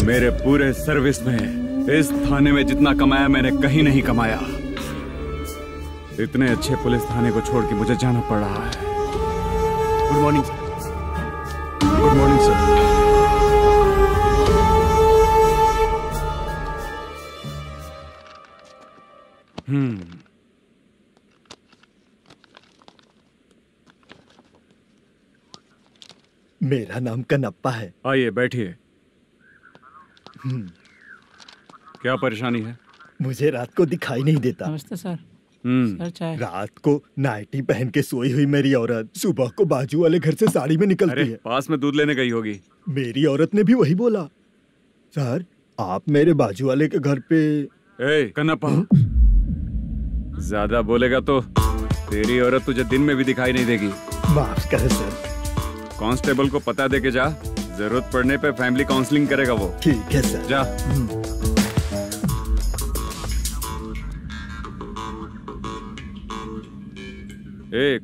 मेरे पूरे सर्विस में इस थाने में जितना कमाया मैंने कहीं नहीं कमाया। इतने अच्छे पुलिस थाने को छोड़ के मुझे जाना पड़ रहा है। Good morning sir. Good morning sir. मेरा नाम कनप्पा है। आइए बैठिए। क्या परेशानी है? मुझे रात को दिखाई नहीं देता। नमस्ते सर। सर चाय। रात को नाइटी पहन के सोई हुई मेरी औरत सुबह को बाजू वाले घर से साड़ी में निकलती है। पास में दूध लेने गई होगी। मेरी औरत ने भी वही बोला। सर आप मेरे बाजू वाले के घर पे। कनप्पा, ज्यादा बोलेगा तो तेरी औरत तुझे दिन में भी दिखाई नहीं देगी। माफ कर सर। कांस्टेबल को पता दे के जा, जरूरत पड़ने पे फैमिली काउंसलिंग करेगा वो। ठीक है सर। जा।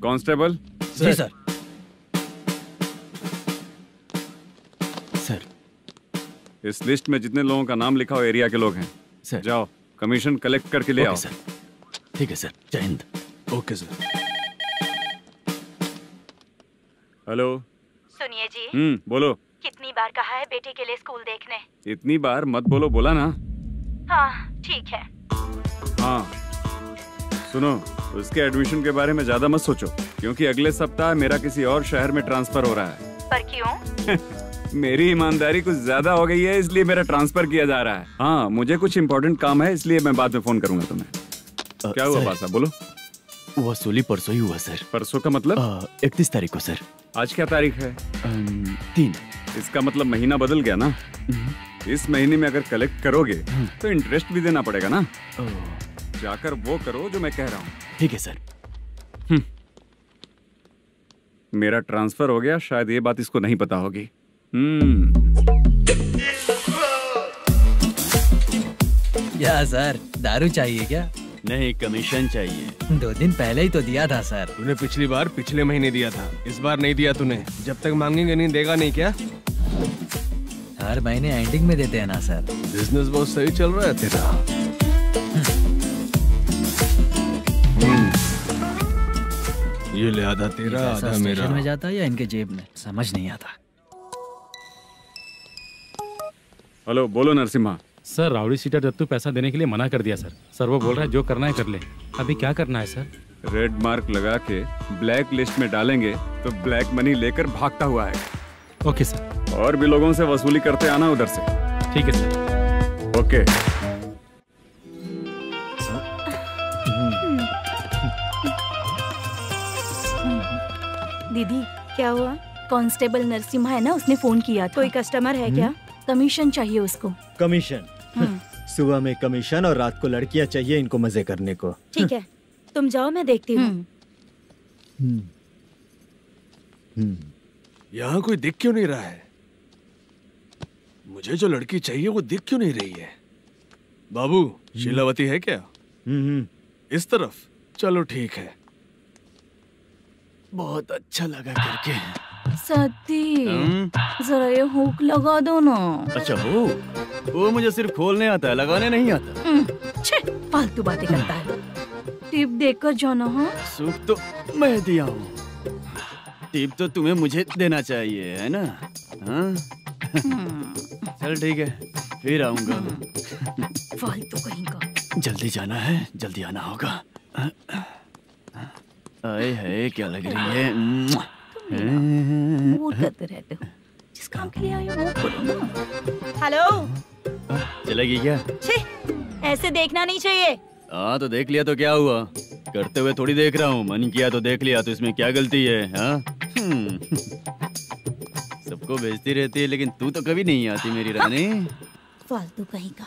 कांस्टेबल। जी सर। सर इस लिस्ट में जितने लोगों का नाम लिखा हो एरिया के लोग हैं सर। जाओ कमीशन कलेक्ट करके ले आओ। सर ठीक है सर। जय हिंद। Okay sir. हेलो। सुनिए जी। बोलो। कितनी बार कहा है बेटे के लिए स्कूल देखने? इतनी बार मत बोलो, बोला ना। हाँ ठीक है। हाँ सुनो, उसके एडमिशन के बारे में ज्यादा मत सोचो, क्योंकि अगले सप्ताह मेरा किसी और शहर में ट्रांसफर हो रहा है। पर क्यों? मेरी ईमानदारी कुछ ज्यादा हो गई है, इसलिए मेरा ट्रांसफर किया जा रहा है। हाँ मुझे कुछ इम्पोर्टेंट काम है, इसलिए मैं बाद में फोन करूंगा तुम्हें। क्या हुआ बासा, बोलो। वसूली परसों ही हुआ सर। परसों का मतलब? 31 तारीख को सर। आज क्या तारीख है? 3। इसका मतलब महीना बदल गया ना। इस महीने में अगर कलेक्ट करोगे तो इंटरेस्ट भी देना पड़ेगा ना। जाकर वो करो जो मैं कह रहा हूँ। ठीक है सर। मेरा ट्रांसफर हो गया, शायद ये बात इसको नहीं पता होगी। क्या सर, दारू चाहिए क्या? नहीं, कमीशन चाहिए। 2 दिन पहले ही तो दिया था सर। तूने पिछली बार पिछले महीने दिया था, इस बार नहीं दिया तूने। जब तक मांगेंगे नहीं देगा नहीं क्या? हर महीने एंडिंग में देते हैं ना सर। बिजनेस बहुत सही चल रहा है तेरा। ये ले आधा तेरा आधा मेरा। में जाता है या इनके जेब में, समझ नहीं आता। हेलो, बोलो Narasimha. Sir rowdy seater Dattu पैसा देने के लिए मना कर दिया सर। सर वो बोल रहा है जो करना है कर ले। अभी क्या करना है सर? रेड मार्क लगा के ब्लैक लिस्ट में डालेंगे तो ब्लैक मनी लेकर भागता हुआ आएगा। Okay sir. और भी लोगों से वसूली करते आना उधर से। ठीक है सर। ओके। दीदी क्या हुआ? कांस्टेबल नरसिम्हा है ना, उसने फोन किया था। कोई कस्टमर है क्या? कमीशन चाहिए उसको। कमीशन? सुबह में कमीशन और रात को लड़कियां चाहिए इनको मजे करने को। ठीक है तुम जाओ, मैं देखती हूँ। यहाँ कोई दिख क्यों नहीं रहा है? मुझे जो लड़की चाहिए वो दिख क्यों नहीं रही है? बाबू, शीलावती है क्या? इस तरफ? चलो ठीक है। बहुत अच्छा लगा करके। सती जरा ये हुक लगा दो ना। अच्छा वो मुझे सिर्फ खोलने आता है, लगाने नहीं आता। फालतू बातें करता है। टिप देकर जाना। हाँ सुख तो मैं दिया हूँ, टिप तो तुम्हें मुझे देना चाहिए है ना? हाँ चल ठीक है, फिर आऊंगा। फालतू कहीं का। जल्दी जाना है, जल्दी आना होगा। आए है क्या लग रही है। मूड करते रहते हो, जिस काम के लिए आए हो वो करो ना। हेलो, चलेगी क्या? ऐसे देखना नहीं चाहिए। हाँ तो देख लिया तो क्या हुआ, करते हुए थोड़ी देख रहा हूँ। मन किया तो देख लिया, तो इसमें क्या गलती है? हाँ सबको भेजती रहती है, लेकिन तू तो कभी नहीं आती मेरी रानी। फालतू कहीं का।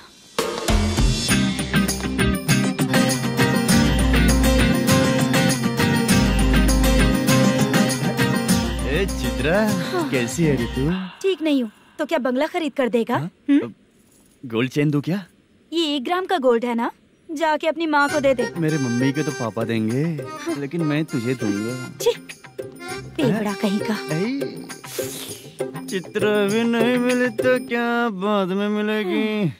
चित्रा कैसी है तू? ठीक नहीं हूँ तो क्या बंगला खरीद कर देगा? गोल्ड चेन दूं क्या? ये 1 ग्राम का गोल्ड है ना, जाके अपनी माँ को दे दे। मेरे मम्मी के तो पापा देंगे, लेकिन मैं तुझे दूंगा। पेवड़ा कहीं का। चित्रा भी नहीं मिली तो क्या बाद में मिलेगी।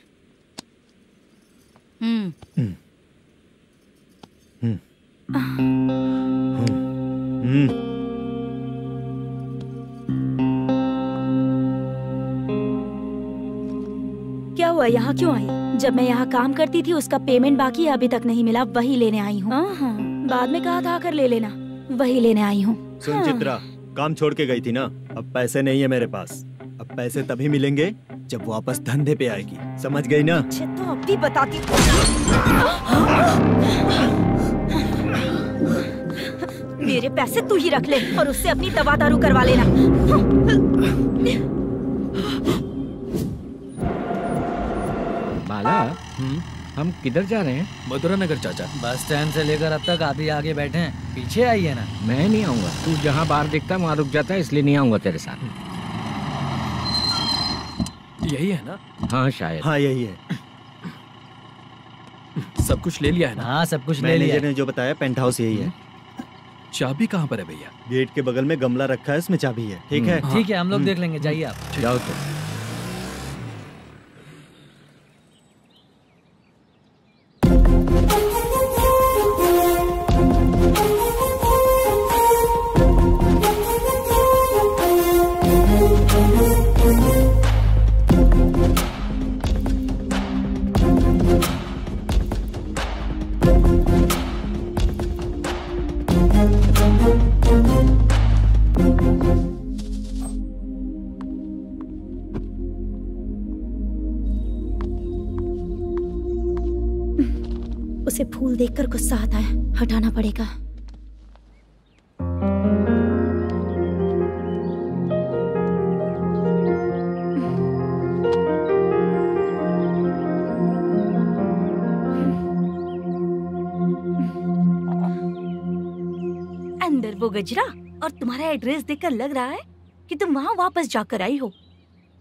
क्या हुआ, यहाँ क्यों आई? जब मैं यहाँ काम करती थी उसका पेमेंट बाकी अभी तक नहीं मिला, वही लेने आई हूँ। हाँ, बाद में कहा था आकर ले लेना, वही लेने आई हूँ। सुन चित्रा, काम छोड़ के गई थी ना, अब पैसे नहीं है मेरे पास। अब पैसे तभी मिलेंगे जब वापस धंधे पे आएगी, समझ गई ना? अच्छा तो अब भी बताती। मेरे पैसे तू ही रख ले और उससे अपनी दवा दारू करवा लेना। बाला, हम किधर जा रहे हैं? मथुरा नगर चाचा। बस स्टैंड से लेकर अब तक आप ही आगे बैठे हैं, पीछे आइए ना। मैं नहीं आऊंगा, तू जहाँ बाहर दिखता है वहाँ रुक जाता है, इसलिए नहीं आऊंगा तेरे साथ। यही है ना? हाँ शायद। हाँ यही है। सब कुछ ले लिया है ना? हाँ सब कुछ ले लिया। मैनेजर ने जो बताया पेंट हाउस यही है। चाबी कहाँ पर है भैया? गेट के बगल में गमला रखा है, उसमें चाबी है। ठीक है? ठीक है, हम लोग देख लेंगे, जाइए आप। जाओ तो। उसे फूल देखकर गुस्सा आता है, हटाना पड़ेगा। अंदर वो गजरा और तुम्हारा एड्रेस देखकर लग रहा है कि तुम वहाँ वापस जाकर आई हो।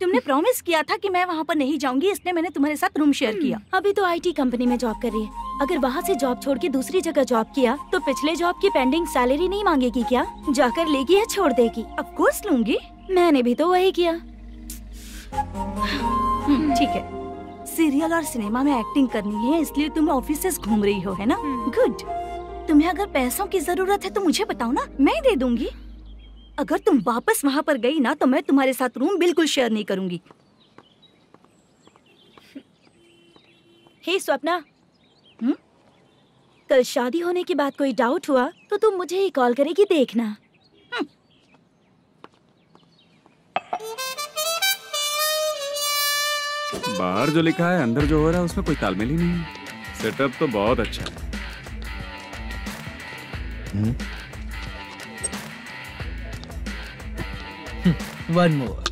तुमने प्रॉमिस किया था कि मैं वहाँ पर नहीं जाऊंगी, इसलिए मैंने तुम्हारे साथ रूम शेयर किया। अभी तो आईटी कंपनी में जॉब कर रही है। अगर वहाँ से जॉब छोड़ के दूसरी जगह जॉब किया तो पिछले जॉब की पेंडिंग सैलरी नहीं मांगेगी क्या? जाकर लेगी या छोड़ देगी? ऑफ कोर्स लूंगी, मैंने भी तो वही किया। ठीक है, सीरियल और सिनेमा में एक्टिंग करनी है, इसलिए तुम ऑफिसेस घूम रही हो, है ना? गुड। तुम्हें अगर पैसों की जरूरत है तो मुझे बताओ ना, मैं दे दूंगी। अगर तुम वापस वहाँ पर गई ना तो मैं तुम्हारे साथ रूम बिल्कुल शेयर नहीं करूंगी। हे स्वप्ना, कल शादी होने की बात कोई डाउट हुआ तो तुम मुझे ही कॉल करेगी, देखना। बाहर जो लिखा है अंदर जो हो रहा है उसमें कोई तालमेल ही नहीं है। सेटअप तो बहुत अच्छा है। One more.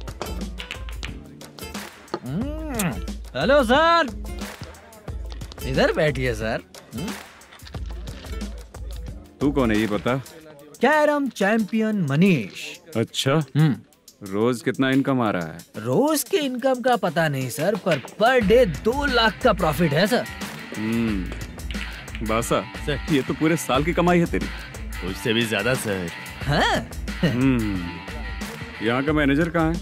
हेलो सर, इधर बैठिए सर। तू कौन है ये बता? Carrom champion Manish. अच्छा, रोज कितना इनकम आ रहा है? रोज के इनकम का पता नहीं सर, पर डे 2 लाख का प्रॉफिट है सर। बासा सर, ये तो पूरे साल की कमाई है तेरी। उससे भी ज्यादा सर। हाँ? यहाँ का मैनेजर कहाँ है?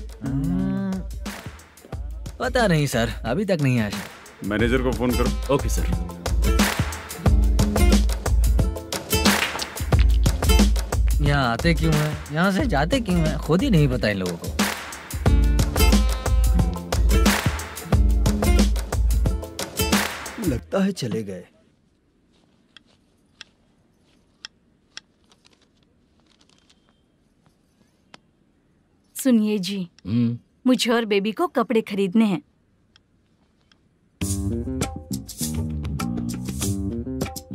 पता नहीं सर, अभी तक नहीं आया। मैनेजर को फोन करो। Okay sir. यहाँ आते क्यों हैं, यहाँ से जाते क्यों हैं, खुद ही नहीं पता इन लोगों को। लगता है चले गए। सुनिए जी, मुझे और बेबी को कपड़े खरीदने हैं।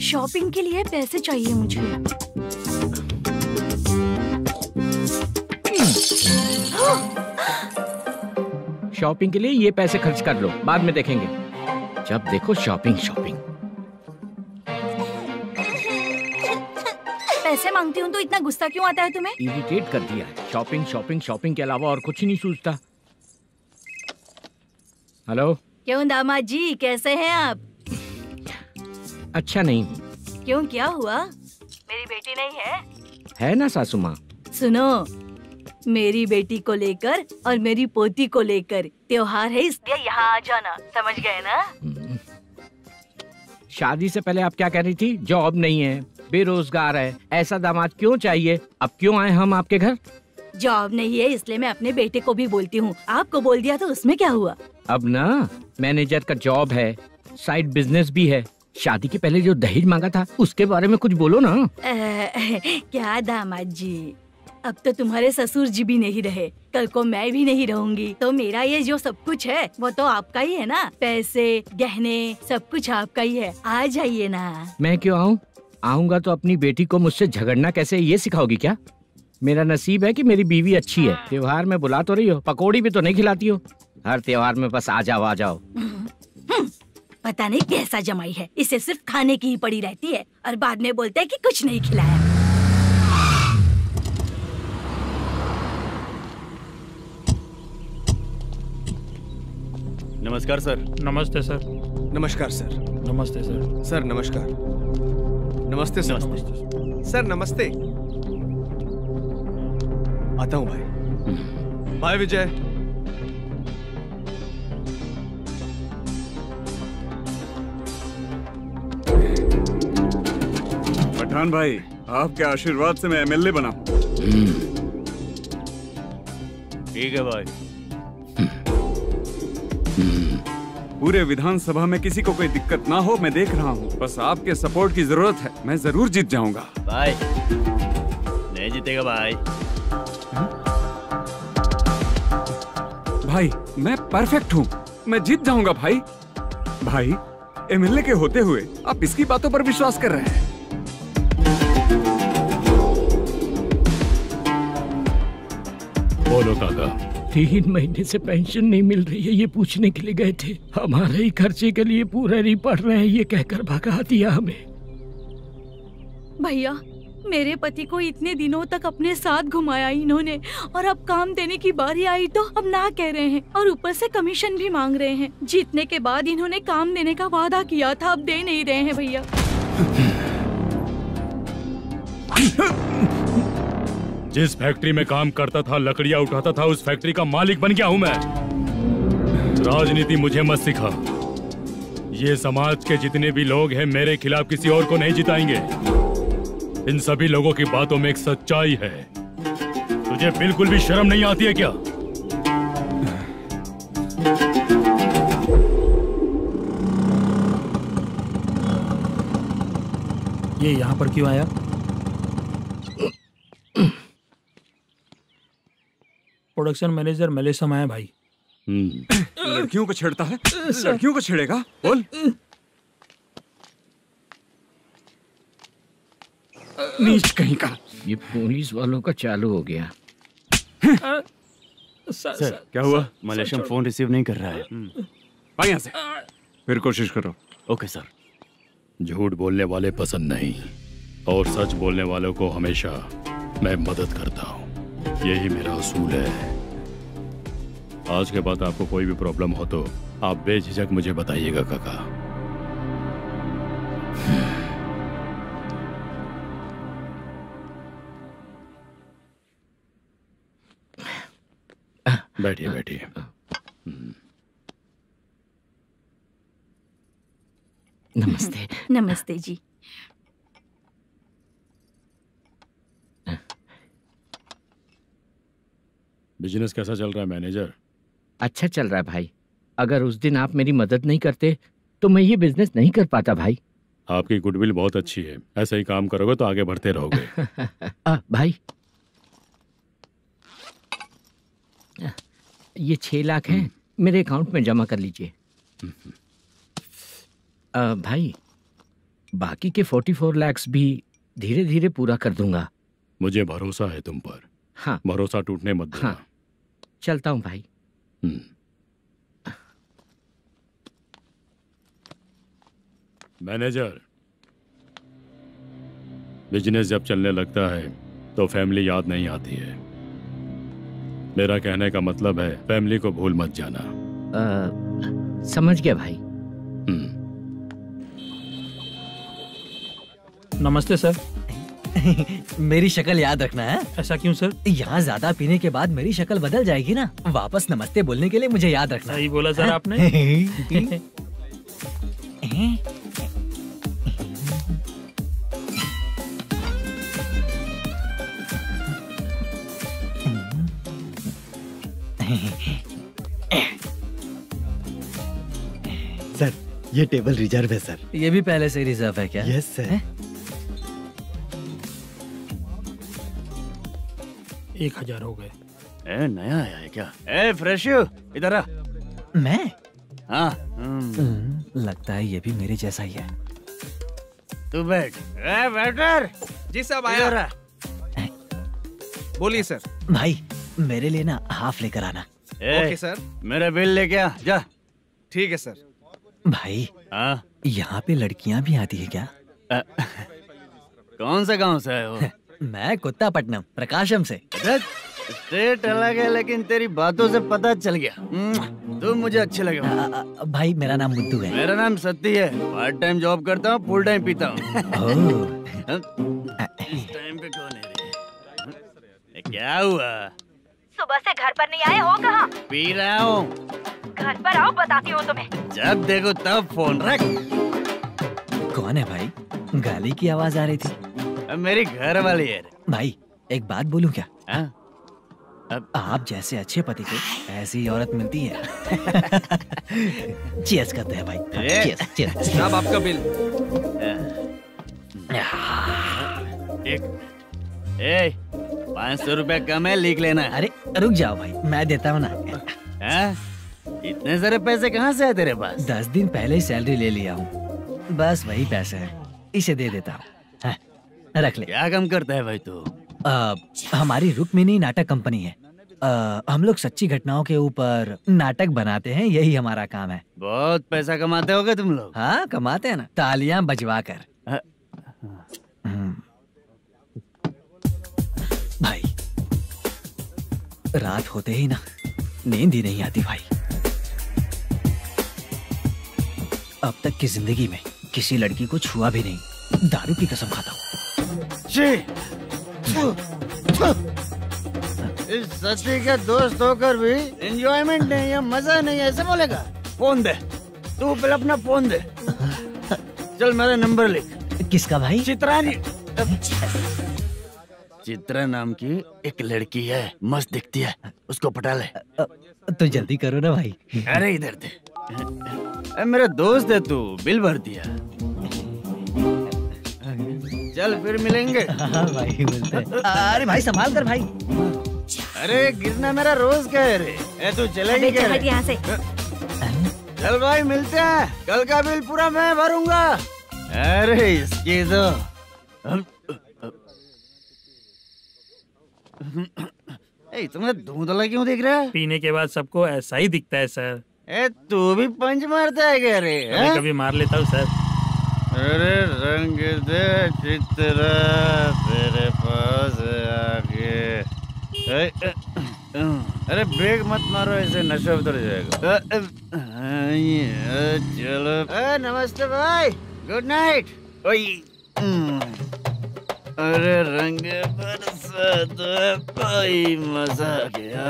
शॉपिंग के लिए पैसे चाहिए मुझे। शॉपिंग के लिए ये पैसे खर्च कर लो, बाद में देखेंगे। जब देखो शॉपिंग शॉपिंग। पैसे मांगती हूँ तो इतना गुस्सा क्यों आता है तुम्हें? इरिटेट कर दिया है। शॉपिंग शॉपिंग शॉपिंग के अलावा और कुछ नहीं सूझता। हेलो। क्यों दामाद जी, कैसे हैं आप? अच्छा नहीं हूँ। क्यों, क्या हुआ? मेरी बेटी नहीं है? है ना सासू माँ, सुनो, मेरी बेटी को लेकर और मेरी पोती को लेकर त्योहार है, इसलिए यहाँ आ जाना, समझ गए ना? शादी से पहले आप क्या कह रही थी? जॉब नहीं है, बेरोजगार है, ऐसा दामाद क्यों चाहिए? अब क्यों आए हम आपके घर? जॉब नहीं है इसलिए मैं अपने बेटे को भी बोलती हूँ, आपको बोल दिया तो उसमें क्या हुआ? अब ना मैनेजर का जॉब है, साइड बिजनेस भी है। शादी के पहले जो दहेज मांगा था उसके बारे में कुछ बोलो ना। क्या दामाद जी, अब तो तुम्हारे ससुर जी भी नहीं रहे, कल को मैं भी नहीं रहूंगी, तो मेरा ये जो सब कुछ है वो तो आपका ही है ना, पैसे गहने सब कुछ आपका ही है, आ जाइए ना। मैं क्यों आऊँ? आऊंगा तो अपनी बेटी को मुझसे झगड़ना कैसे ये सिखाओगी क्या? मेरा नसीब है कि मेरी बीवी अच्छी है। त्योहार में बुला तो रही हो, पकौड़ी भी तो नहीं खिलाती हो। हर त्योहार में बस आ जाओ आ जाओ। पता नहीं कैसा जमाई है, इसे सिर्फ खाने की ही पड़ी रहती है और बाद में बोलते है कि कुछ नहीं खिलाया। नमस्कार सर। नमस्ते सर। नमस्कार सर। नमस्ते सर। सर नमस्कार। नमस्ते सर। सर नमस्ते। आता हूँ भाई। बाय विजय। पठान भाई, आपके आशीर्वाद से मैं एमएलए बना हूँ। ठीक है भाई। पूरे विधानसभा में किसी को कोई दिक्कत ना हो, मैं देख रहा हूँ। बस आपके सपोर्ट की जरूरत है, मैं जरूर जीत जाऊंगा। भाई नहीं जीतेगा भाई। भाई मैं परफेक्ट हूँ, मैं जीत जाऊंगा भाई। भाई एमएलए के होते हुए आप इसकी बातों पर विश्वास कर रहे हैं। बोलो काका। 3 महीने से पेंशन नहीं मिल रही है, ये पूछने के लिए गए थे। हमारे ही खर्चे के लिए पूरा नहीं पड़ रहे हैं, ये कहकर भगा दिया हमें। भैया, मेरे पति को इतने दिनों तक अपने साथ घुमाया इन्होंने, और अब काम देने की बारी आई तो अब ना कह रहे हैं, और ऊपर से कमीशन भी मांग रहे हैं। जीतने के बाद इन्होंने काम देने का वादा किया था, अब दे नहीं रहे हैं भैया। जिस फैक्ट्री में काम करता था, लकड़ियां उठाता था, उस फैक्ट्री का मालिक बन गया हूं मैं। राजनीति मुझे मत सिखा। ये समाज के जितने भी लोग हैं मेरे खिलाफ किसी और को नहीं जिताएंगे। इन सभी लोगों की बातों में एक सच्चाई है। तुझे बिल्कुल भी शर्म नहीं आती है क्या? ये यहाँ पर क्यों आया? प्रोडक्शन मैनेजर मलेशम आया भाई। लड़कियों को छेड़ता है, लड़कियों को छेड़ेगा? बोल। नीच कहीं का। ये पुलिस वालों का चालू हो गया। सर क्या हुआ? मलेशियन फोन रिसीव नहीं कर रहा है। आ यहाँ से, फिर कोशिश करो। Okay sir. झूठ बोलने वाले पसंद नहीं, और सच बोलने वालों को हमेशा मैं मदद करता हूँ। यही मेरा असूल है। आज के बाद आपको कोई भी प्रॉब्लम हो तो आप बेझिझक मुझे बताइएगा काका। बैठिए बैठिए। नमस्ते। नमस्ते जी। बिजनेस कैसा चल रहा है मैनेजर? अच्छा चल रहा है भाई। अगर उस दिन आप मेरी मदद नहीं करते तो मैं ये बिजनेस नहीं कर पाता भाई। आपकी गुडविल बहुत अच्छी है, ऐसा ही काम करोगे तो आगे बढ़ते रहोगे। भाई ये 6 लाख हैं, मेरे अकाउंट में जमा कर लीजिए। भाई बाकी के 44 लाख भी धीरे धीरे पूरा कर दूंगा। मुझे भरोसा है तुम पर। हाँ। भरोसा टूटने मत देना। हाँ। चलता हूँ भाई। मैनेजर, बिजनेस जब चलने लगता है तो फैमिली याद नहीं आती है। मेरा कहने का मतलब है फैमिली को भूल मत जाना। समझ गया भाई। नमस्ते सर। मेरी शक्ल याद रखना है। ऐसा क्यों सर? यहाँ ज्यादा पीने के बाद मेरी शक्ल बदल जाएगी ना, वापस नमस्ते बोलने के लिए मुझे याद रखना। सही बोला सर आपने। सर ये टेबल रिजर्व है सर। ये भी पहले से रिजर्व है क्या? Yes sir. 1000 हो गए। ए नया आया है क्या? ए फ्रेश इधर आ। मैं? हाँ। लगता है ये भी मेरे जैसा ही है। तू बैठ। ए वेटर। जी साहब आया। बोलिए सर। भाई मेरे लिए ना हाफ लेकर आना। Okay sir. मेरा बिल लेके आ जा। ठीक है सर। भाई हाँ यहाँ पे लड़कियाँ भी आती है क्या? कौन सा गांव से है वो? मैं कुत्तापट्टनम प्रकाशम से। स्टेट अलग है लेकिन तेरी बातों से पता चल गया तुम मुझे अच्छे लगे। भाई मेरा नाम मुद्दू है। मेरा नाम सत्ती है। पार्ट टाइम जॉब करता हूँ, फुल टाइम पीता हूँ। इस टाइम पे कौन है रे? क्या हुआ? सुबह से घर पर नहीं आए हो? कहाँ? पी रहा हूँ। घर पर आओ, बताती हूँ तुम्हें। जब देखो तब फोन रख। कौन है भाई? गाली की आवाज आ रही थी। मेरी घर वाली है। भाई एक बात बोलूं क्या? अब आप जैसे अच्छे पति को ऐसी औरत मिलती है। चीयर्स करते हैं भाई। Cheers cheers. साहब आपका बिल। एक 500 रुपया कम है, लिख लेना। अरे रुक जाओ भाई, मैं देता हूँ ना। इतने सारे पैसे कहाँ से है तेरे पास? 10 दिन पहले ही सैलरी ले लिया हूँ, बस वही पैसे हैं, इसे दे देता हूँ। रख ले। क्या काम करता है भाई तू? हमारी रुक्मिनी नाटक कंपनी है। हम लोग सच्ची घटनाओं के ऊपर नाटक बनाते हैं, यही हमारा काम है। बहुत पैसा कमाते होगे तुम लोग। हाँ कमाते हैं ना, तालियां बजवा कर। भाई रात होते ही ना नींद ही नहीं आती भाई। अब तक की जिंदगी में किसी लड़की को छुआ भी नहीं, दारू की कसम खाता हूँ। इस सच्ची का दोस्त होकर भी एंजॉयमेंट नहीं है, मजा नहीं है, ऐसे बोलेगा? फोन दे, तू पहले अपना फोन दे। चल मेरा नंबर लिख। किसका भाई? चित्रानी। चित्रा नाम की एक लड़की है, मस्त दिखती है, उसको पटा ले। तो जल्दी करो ना भाई। अरे इधर दे। मेरा दोस्त है तू, बिल भर दिया। चल फिर मिलेंगे। हाँ भाई मिलते हैं। अरे भाई संभाल कर भाई। अरे गिरना मेरा रोज का है रे। तू चलेगी क्या? यहाँ से। चल भाई मिलते हैं, कल का बिल पूरा मैं भरूंगा। अरे इसकी तो तुम्हें धुंधला क्यों दिख रहा है? पीने के बाद सबको ऐसा ही दिखता है सर। तू भी पंच मारता है क्या रे? कभी कभी मार लेता हूँ सर। अरे रंग दे चित्रा तेरे पास आके। अरे ब्रेक मत मारो, ऐसे नशा उतर जाएगा। चलो। नमस्ते भाई, गुड नाइट। अरे रंग बरसात भाई, मजा आ गया।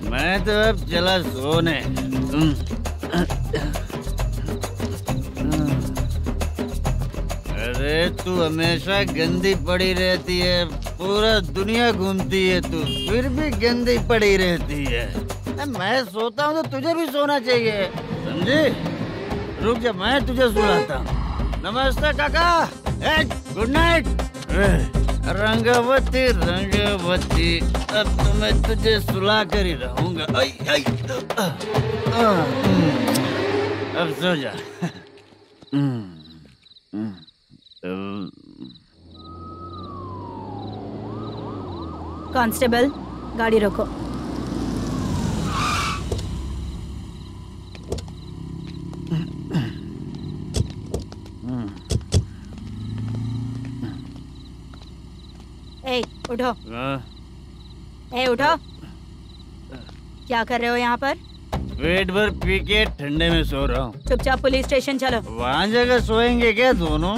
मैं तो अब चला सोने। अरे तू हमेशा गंदी पड़ी रहती है, पूरा दुनिया घूमती है तू, फिर भी गंदी पड़ी रहती है। मैं सोता हूँ तो तुझे भी सोना चाहिए, समझे? रुक जा, मैं तुझे सुलाता हूँ। नमस्ते काका, गुड नाइट। रंगवती रंगवती, अब तो मैं तुझे सुला कर ही रहूंगा। अब सो जा। कांस्टेबल, गाड़ी रोको। ए, उठो। ए, उठो। क्या कर रहे हो यहाँ पर? पेट भर पी के ठंडे में सो रहा हूँ। चुपचाप पुलिस स्टेशन चलो। वहाँ जगह सोएंगे क्या दोनों?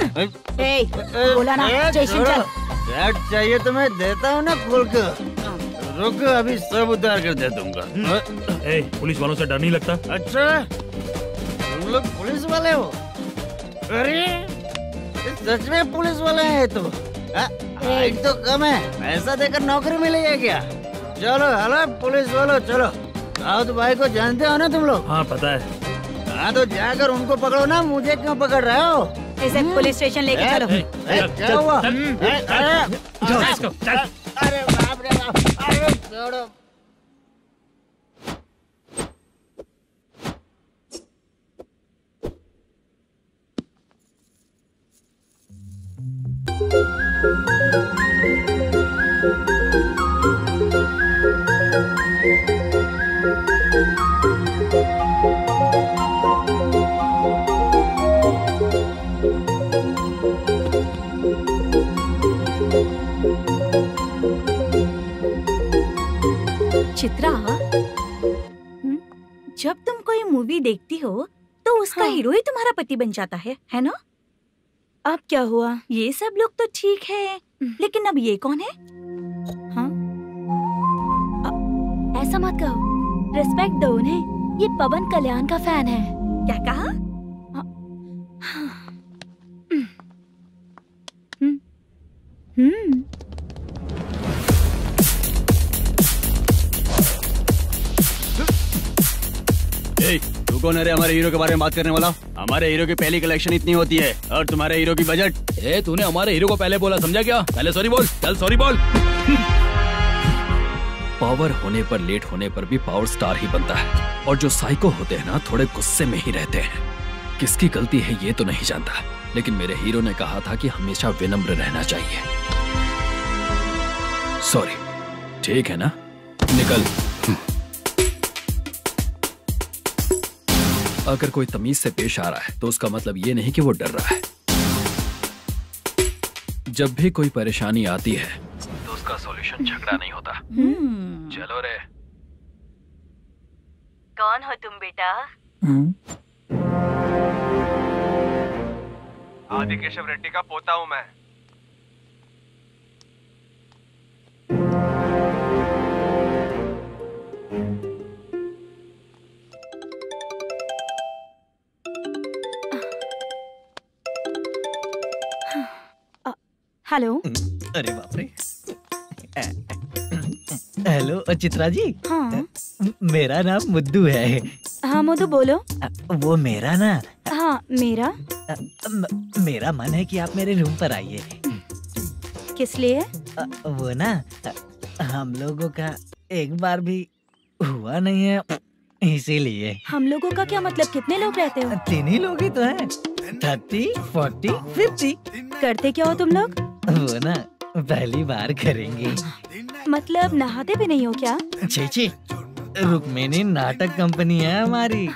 बोला ना स्टेशन चल। शर्ट चाहिए तो मैं देता हूँ ना खोल कर। रुक अभी सब उतार कर दे दूंगा। पुलिस वालों से डर नहीं लगता? अच्छा तुम लोग पुलिस वाले हो? अरे सच में पुलिस वाले हैं तो? हाइट तो कम है, पैसा देकर नौकरी मिलेगी क्या? चलो हेलो पुलिस वालों चलो। दाऊद भाई को जानते हो ना तुम लोग? हाँ पता है। हाँ तो जाकर उनको पकड़ो ना, मुझे क्यों पकड़ रहे हो? इसे पुलिस स्टेशन लेके चलो। क्या हुआ? अरे बाप रे बाप, अरे छोड़ो। चित्रा, जब तुम कोई मूवी देखती हो तो उसका हीरो ही तुम्हारा पति बन जाता है ना? अब क्या हुआ? ये सब लोग तो ठीक है, लेकिन अब ये कौन है? हाँ? ऐसा मत कहो, रिस्पेक्ट दो उन्हें। ये पवन कल्याण का फैन है। क्या कहा? तू कौन है रे हमारे हीरो के बारे में बात करने वाला? हमारे हीरो की पहली कलेक्शन इतनी होती है और तुम्हारे हीरो की बजट। तूने हमारे हीरो को पहले बोला, समझा क्या? पहले सॉरी बोल, चल सॉरी बोल। पावर होने पर लेट होने पर भी पावर स्टार ही बनता है, और जो साइको होते हैं ना थोड़े गुस्से में ही रहते हैं। किसकी गलती है ये तो नहीं जानता, लेकिन मेरे हीरो ने कहा था कि हमेशा विनम्र रहना चाहिए। सॉरी, ठीक है ना? निकल। अगर कोई तमीज से पेश आ रहा है तो उसका मतलब ये नहीं कि वो डर रहा है। जब भी कोई परेशानी आती है तो उसका सॉल्यूशन झगड़ा नहीं होता। चलो रे। कौन हो तुम बेटा? आदि केशव रेड्डी का पोता हूँ मैं। हेलो। अरे बाप रे। हेलो चित्रा जी। हाँ मेरा नाम मुद्दू है। हाँ मुद्दू बोलो। वो मेरा ना। हाँ मेरा। मेरा मन है कि आप मेरे रूम पर आइए। किस लिए? वो ना हम लोगों का एक बार भी हुआ नहीं है, इसीलिए। हम लोगों का क्या मतलब? कितने लोग रहते हो? 3 ही लोग ही तो हैं। 30, 40, 50। करते क्या हो तुम लोग? वो ना पहली बार करेंगे। मतलब नहाते भी नहीं हो क्या? छी, रुक्मिणी नाटक कंपनी है हमारी।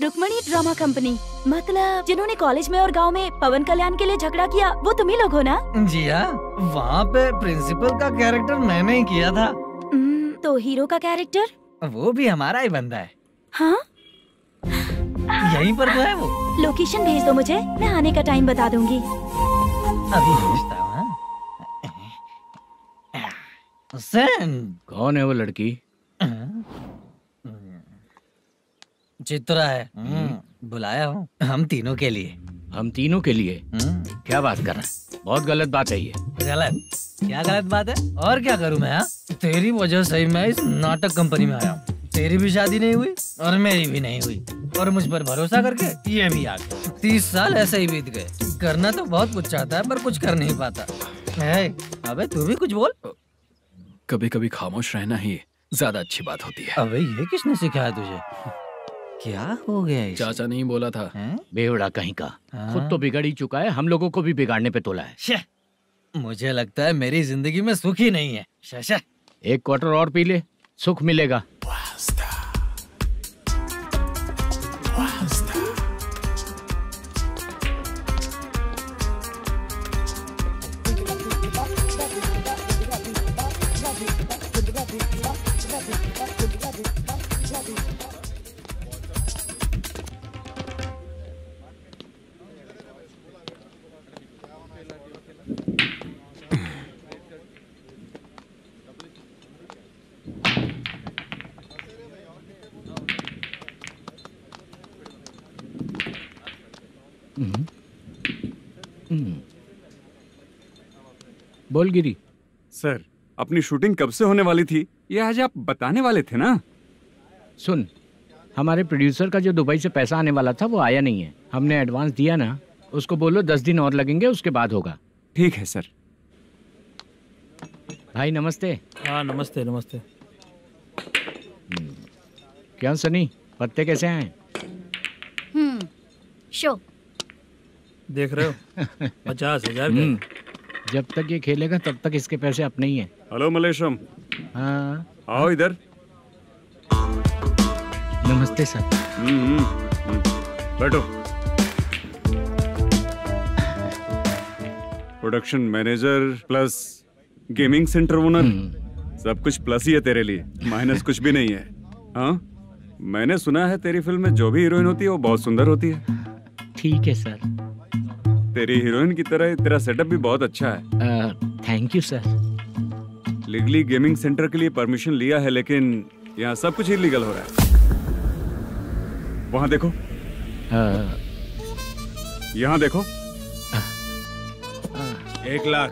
Rukmini drama company? मतलब जिन्होंने कॉलेज में और गांव में पवन कल्याण के लिए झगड़ा किया वो तुम ही लोग हो ना? जी हाँ, वहाँ पे प्रिंसिपल का कैरेक्टर मैंने ही किया था। तो हीरो का कैरेक्टर? वो भी हमारा ही बंदा है। हाँ? यहीं पर तो है वो। लोकेशन भेज दो मुझे, मैं आने का टाइम बता दूंगी। अभी भेजता हूँ। कौन है वो लड़की? चित्रा है। बुलाया हूँ हम तीनों के लिए। हम तीनों के लिए? क्या बात कर रहा है? बहुत गलत बात है ये। गलत? क्या गलत बात है? और क्या करूँ मैं? तेरी वजह से मैं इस नाटक कंपनी में आया हूँ। तेरी भी शादी नहीं हुई और मेरी भी नहीं हुई, और मुझ पर भरोसा करके ये भी आ गया। 30 साल ऐसे ही बीत गए। करना तो बहुत कुछ चाहता है पर कुछ कर नहीं पाता। अबे तू भी कुछ बोल। कभी कभी खामोश रहना ही ज्यादा अच्छी बात होती है। अबे ये किसने सिखाया तुझे? क्या हो गया इसे? चाचा नहीं बोला था? बेवड़ा कहीं का। खुद तो बिगड़ ही चुका है, हम लोगों को भी बिगाड़ने पे तोला है। मुझे लगता है मेरी जिंदगी में सुख ही नहीं है। एक क्वार्टर और पी ले, सुख मिलेगा। बोल गिरी। सर, अपनी शूटिंग कब से होने वाली थी ये आज आप बताने वाले थे ना? सुन, हमारे प्रोड्यूसर का जो दुबई से पैसा आने वाला था वो आया नहीं है। हमने एडवांस दिया ना, उसको बोलो 10 दिन और लगेंगे, उसके बाद होगा। ठीक है सर। भाई नमस्ते। हाँ नमस्ते नमस्ते। क्या सनी, पत्ते कैसे आए? शो देख रहे हो 50,000 के। जब तक ये खेलेगा तब तक इसके पैसे अपने ही हैं। हेलो मलेशम। हाँ आओ इधर। नमस्ते सर। बैठो। Production manager plus gaming centre owner, सब कुछ प्लस ही है तेरे लिए, माइनस कुछ भी नहीं है। हाँ, मैंने सुना है तेरी फिल्म में जो भी हीरोइन होती है वो बहुत सुंदर होती है। ठीक है सर। तेरी हीरोइन की तरह तेरा सेटअप भी बहुत अच्छा है। Thank you sir. Legally gaming centre के लिए परमिशन लिया है, लेकिन यहाँ सब कुछ इलीगल हो रहा है। वहाँ देखो, यहाँ देखो। 1 लाख।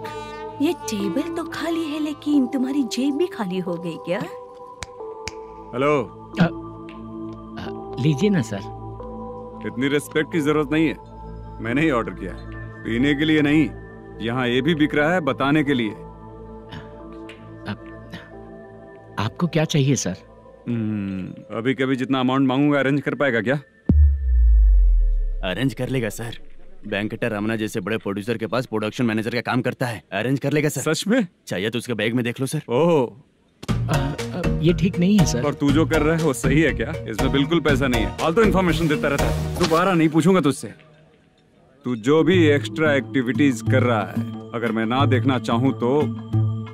ये टेबल तो खाली है लेकिन तुम्हारी जेब भी खाली हो गई क्या? हेलो। लीजिए ना सर। इतनी रिस्पेक्ट की जरूरत नहीं है, मैंने ही ऑर्डर किया है। पीने के लिए नहीं, यहाँ ये भी बिक रहा है बताने के लिए। आपको क्या चाहिए सर? अभी कभी जितना अमाउंट मांगूंगा अरेंज कर पाएगा क्या? अरेंज कर लेगा सर। वेंकटर रमना जैसे बड़े प्रोड्यूसर के पास प्रोडक्शन मैनेजर का काम करता है, अरेंज कर लेगा सर। सच में? चाहिए तो उसके बैग में देख लो सर। ओह, ये ठीक नहीं है सर। और तू जो कर रहा है वो सही है क्या? इसमें बिल्कुल पैसा नहीं है, फालतू इन्फॉर्मेशन देता रहता है। दोबारा नहीं पूछूंगा तुझसे। तू जो भी एक्स्ट्रा एक्टिविटीज कर रहा है, अगर मैं ना देखना चाहूँ तो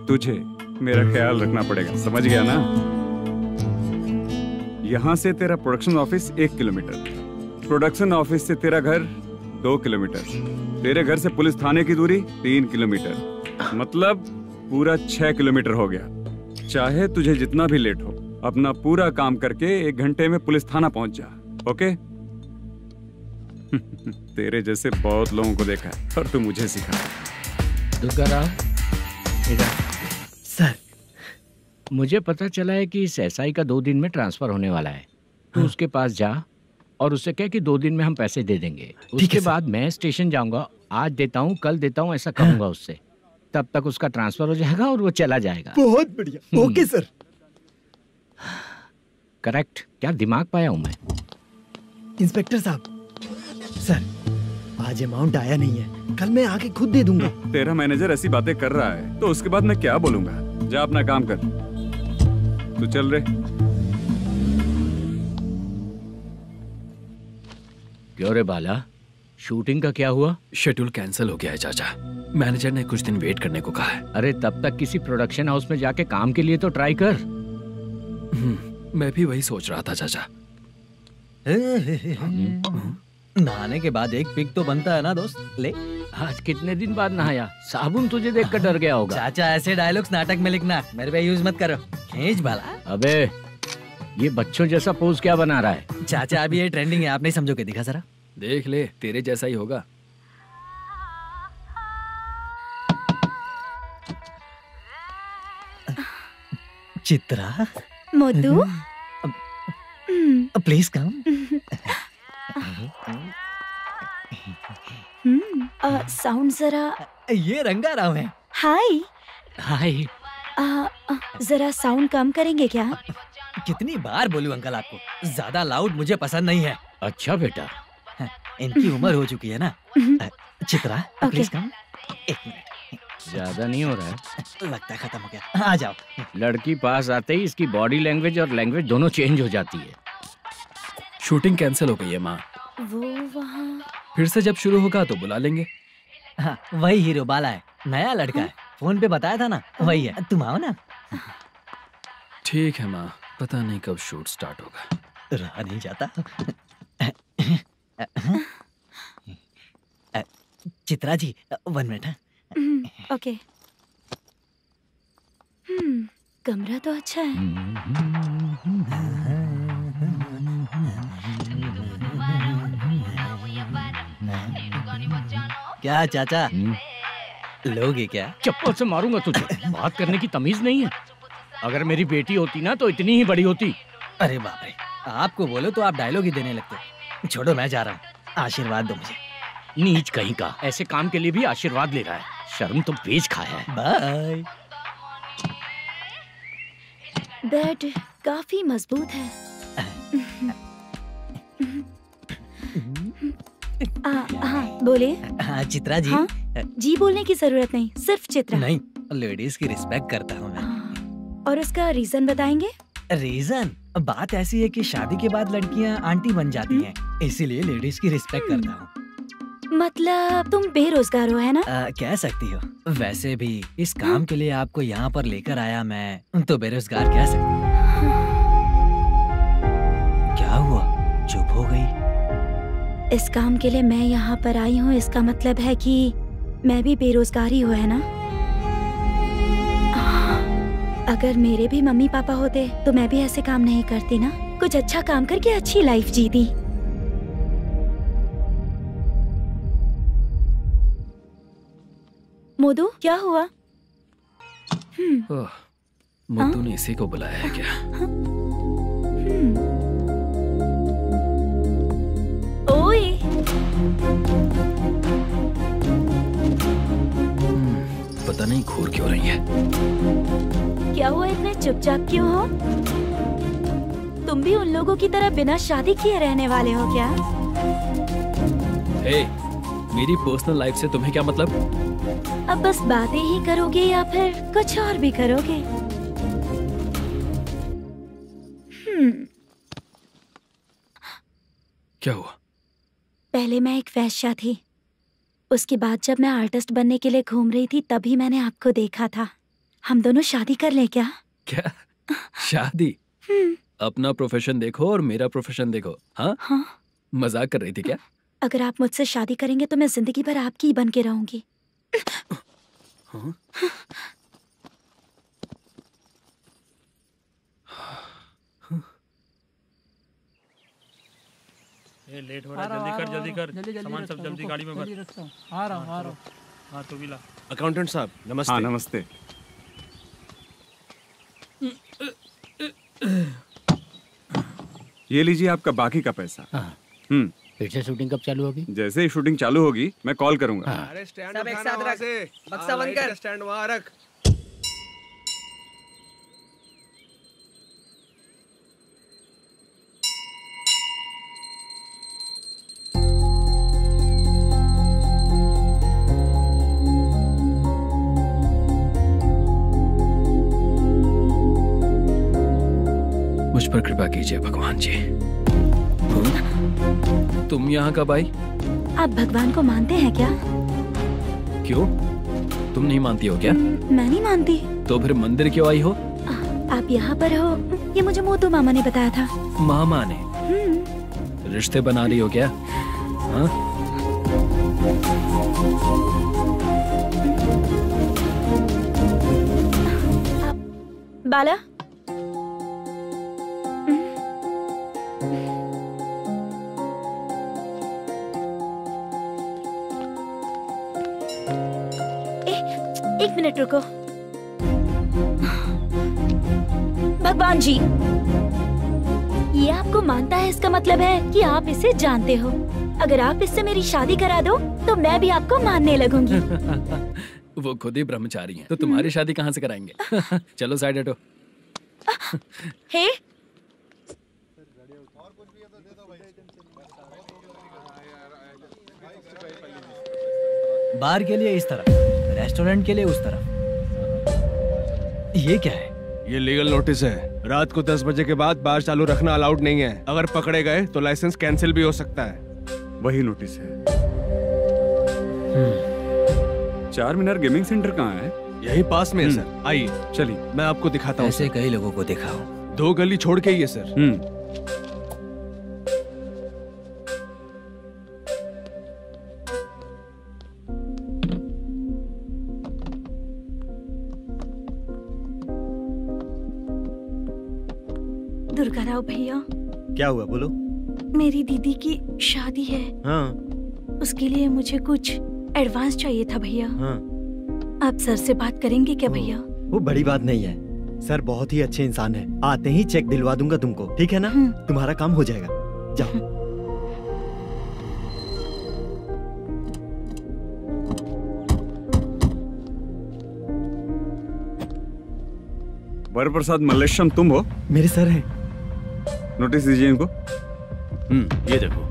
तुझे मेरा ख्याल रखना पड़ेगा, समझ गया ना? यहाँ से तेरा production office 1 kilometre, production office से तेरा घर 2 किलोमीटर, तेरे घर से पुलिस थाने की दूरी 3 किलोमीटर, मतलब पूरा 6 किलोमीटर हो गया। चाहे तुझे जितना भी लेट हो, अपना पूरा काम करके 1 घंटे में पुलिस थाना पहुंच जा, ओके? तेरे जैसे बहुत लोगों को देखा है और तू मुझे सिखा। सर, मुझे पता चला है कि इस एसआई का 2 दिन में ट्रांसफर होने वाला है। तो उसके पास जा और उससे कह कि 2 दिन में हम पैसे दे देंगे। उसके बाद मैं स्टेशन जाऊंगा, आज देता हूँ कल देता हूँ ऐसा कहूंगा उससे। तब तक उसका ट्रांसफर हो जाएगा और वो चला जाएगा। बहुत बढ़िया। Okay sir. करेक्ट। क्या दिमाग पाया हूं मैं। इंस्पेक्टर साहब, सर आज अमाउंट आया नहीं है, कल मैं आके खुद दे दूंगा। तेरा मैनेजर ऐसी बातें कर रहा है तो उसके बाद मैं क्या बोलूंगा? जा अपना काम कर। तू चल रे। क्यों रे बाला, शूटिंग का क्या हुआ? शेड्यूल कैंसिल हो गया है चाचा। मैनेजर ने कुछ दिन वेट करने को कहा है। अरे तब तक किसी प्रोडक्शन हाउस में जाके काम के लिए तो ट्राई कर। मैं भी वही सोच रहा था चाचा। नहाने के बाद एक पिक तो बनता है ना दोस्त। ले, आज कितने दिन बाद नहाया? साबुन तुझे देखकर डर गया होगा। चाचा ऐसे डायलॉग्स नाटक में लिखना, मेरे पे यूज मत करो। खींच बाला। अबे ये बच्चों जैसा पोज क्या बना रहा है? चाचा अभी ये ट्रेंडिंग है, आप नहीं समझोगे। दिखा जरा। देख ले, तेरे जैसा ही होगा। Chitra. Modu. Please come. Sound जरा। ये रंगा राव है। हाय। हाय। जरा साउंड कम करेंगे क्या? कितनी बार बोलूं अंकल आपको, ज्यादा लाउड मुझे पसंद नहीं है। अच्छा बेटा, इनकी उम्र हो चुकी है ना। Chitra please come. 1 मिनट। ज्यादा नहीं हो रहा है? लगता है खत्म हो गया। आ जाओ। लड़की पास आते ही इसकी बॉडी लैंग्वेज और लैंग्वेज दोनों चेंज हो जाती है। शूटिंग कैंसिल हो गई है माँ। वो वहाँ। फिर से जब शुरू होगा तो बुला लेंगे। हाँ, वही हीरो बाला है, नया लड़का है। फोन पे बताया था ना, वही है। तुम आओ ना। ठीक है माँ, पता नहीं कब शूट स्टार्ट होगा। रहा नहीं जाता। चित्रा जी 1 मिनट। ओके। कमरा तो अच्छा है। क्या चाचा लोगे क्या? चप्पल से मारूंगा तुझे। बात करने की तमीज नहीं है। अगर मेरी बेटी होती ना तो इतनी ही बड़ी होती। अरे बाप रे, आपको बोलो तो आप डायलॉग ही देने लगते। छोड़ो, मैं जा रहा हूँ, आशीर्वाद दो मुझे। नीच कहीं का, ऐसे काम के लिए भी आशीर्वाद ले रहा है। शर्म तो बेच खाया है। बाय। बेड काफी मजबूत है। हाँ बोलिए। हाँ चित्रा जी। हाँ? जी बोलने की जरूरत नहीं, सिर्फ चित्रा। नहीं, लेडीज की रिस्पेक्ट करता हूँ मैं। और उसका रीजन बताएंगे? रीजन बात ऐसी है कि शादी के बाद लड़कियाँ आंटी बन जाती हैं, इसीलिए लेडीज की रिस्पेक्ट करता हूँ। मतलब तुम बेरोजगार हो, है ना? कह सकती हो। वैसे भी इस काम के लिए आपको यहाँ पर लेकर आया मैं, तो बेरोजगार कह सकती हूँ। क्या हुआ, चुप हो गई? इस काम के लिए मैं यहाँ पर आई हूँ, इसका मतलब है कि मैं भी बेरोजगार ही हूँ, है ना? अगर मेरे भी मम्मी पापा होते तो मैं भी ऐसे काम नहीं करती ना। कुछ अच्छा काम करके अच्छी लाइफ जीती। मोदू, क्या हुआ? मोदू ने इसी को बुलाया है क्या? ओए। पता नहीं घूर क्यों रही है। क्या हुआ, इतने चुपचाप क्यों हो? तुम भी उन लोगों की तरह बिना शादी किए रहने वाले हो क्या? हे, मेरी पर्सनल लाइफ से तुम्हें क्या मतलब? अब बस बातें ही करोगे या फिर कुछ और भी करोगे? क्या हुआ? पहले मैं एक वेश्या थी, उसके बाद जब मैं आर्टिस्ट बनने के लिए घूम रही थी तभी मैंने आपको देखा था। हम दोनों शादी कर ले क्या? क्या शादी? अपना प्रोफेशन देखो और मेरा प्रोफेशन देखो। हाँ? हाँ? मजाक कर रही थी क्या? अगर आप मुझसे शादी करेंगे तो मैं जिंदगी भर आपकी ही बन के रहूंगी। हाँ? ये लेट हो रहा है, जल्दी कर। सामान सब जल्दी गाड़ी में भर। आ रहा हूँ। हाँ तू भी ला। अकाउंटेंट साहब नमस्ते। हाँ नमस्ते। ये लीजिए आपका बाकी का पैसा। फिर से शूटिंग कब चालू होगी? जैसे ही शूटिंग चालू होगी मैं कॉल करूंगा। अरे स्टैंड सब एक साथ रख, बक्सा बंद कर। स्टैंड वहाँ रख। मुझ पर कृपा कीजिए भगवान जी। तुम यहाँ कब आई? आप भगवान को मानते हैं क्या? क्यों? तुम नहीं मानती हो क्या? मैं नहीं मानती। तो फिर मंदिर क्यों आई हो? आप यहाँ पर हो ये मुझे मोदू मामा ने बताया था। मामा ने? रिश्ते बना रही हो क्या? हाँ? बाला, एक मिनट रुको। भगवान जी, ये आपको मानता है, इसका मतलब है कि आप इसे जानते हो। अगर आप इससे मेरी शादी करा दो तो मैं भी आपको मानने लगूंगी। वो खुद ही ब्रह्मचारी हैं, तो तुम्हारी शादी कहाँ से कराएंगे? चलो साइड हटो। हे, बार के लिए इस तरफ, रेस्टोरेंट के लिए उस तरफ। ये क्या है? ये लीगल नोटिस है। रात को 10 बजे के बाद बार चालू रखना अलाउड नहीं है। अगर पकड़े गए तो लाइसेंस कैंसिल भी हो सकता है। वही नोटिस है। चार मीनार गेमिंग सेंटर कहाँ है? यही पास में है सर, आइए चलिए मैं आपको दिखाता हूँ। ऐसे कई लोगों को देखा हूँ। 2 गली छोड़ के ही है सर। दुर्गा राव भैया, क्या हुआ बोलो। मेरी दीदी की शादी है। हाँ। उसके लिए मुझे कुछ एडवांस चाहिए था भैया। हाँ। आप सर से बात करेंगे क्या भैया? वो बड़ी बात नहीं है, सर बहुत ही अच्छे इंसान है। आते ही चेक दिलवा दूंगा तुमको, ठीक है ना? तुम्हारा काम हो जाएगा, जाओ। वरप्रसाद मल्लेशम तुम हो? मेरे सर हैं। नोटिस दीजिए इनको। ये देखो।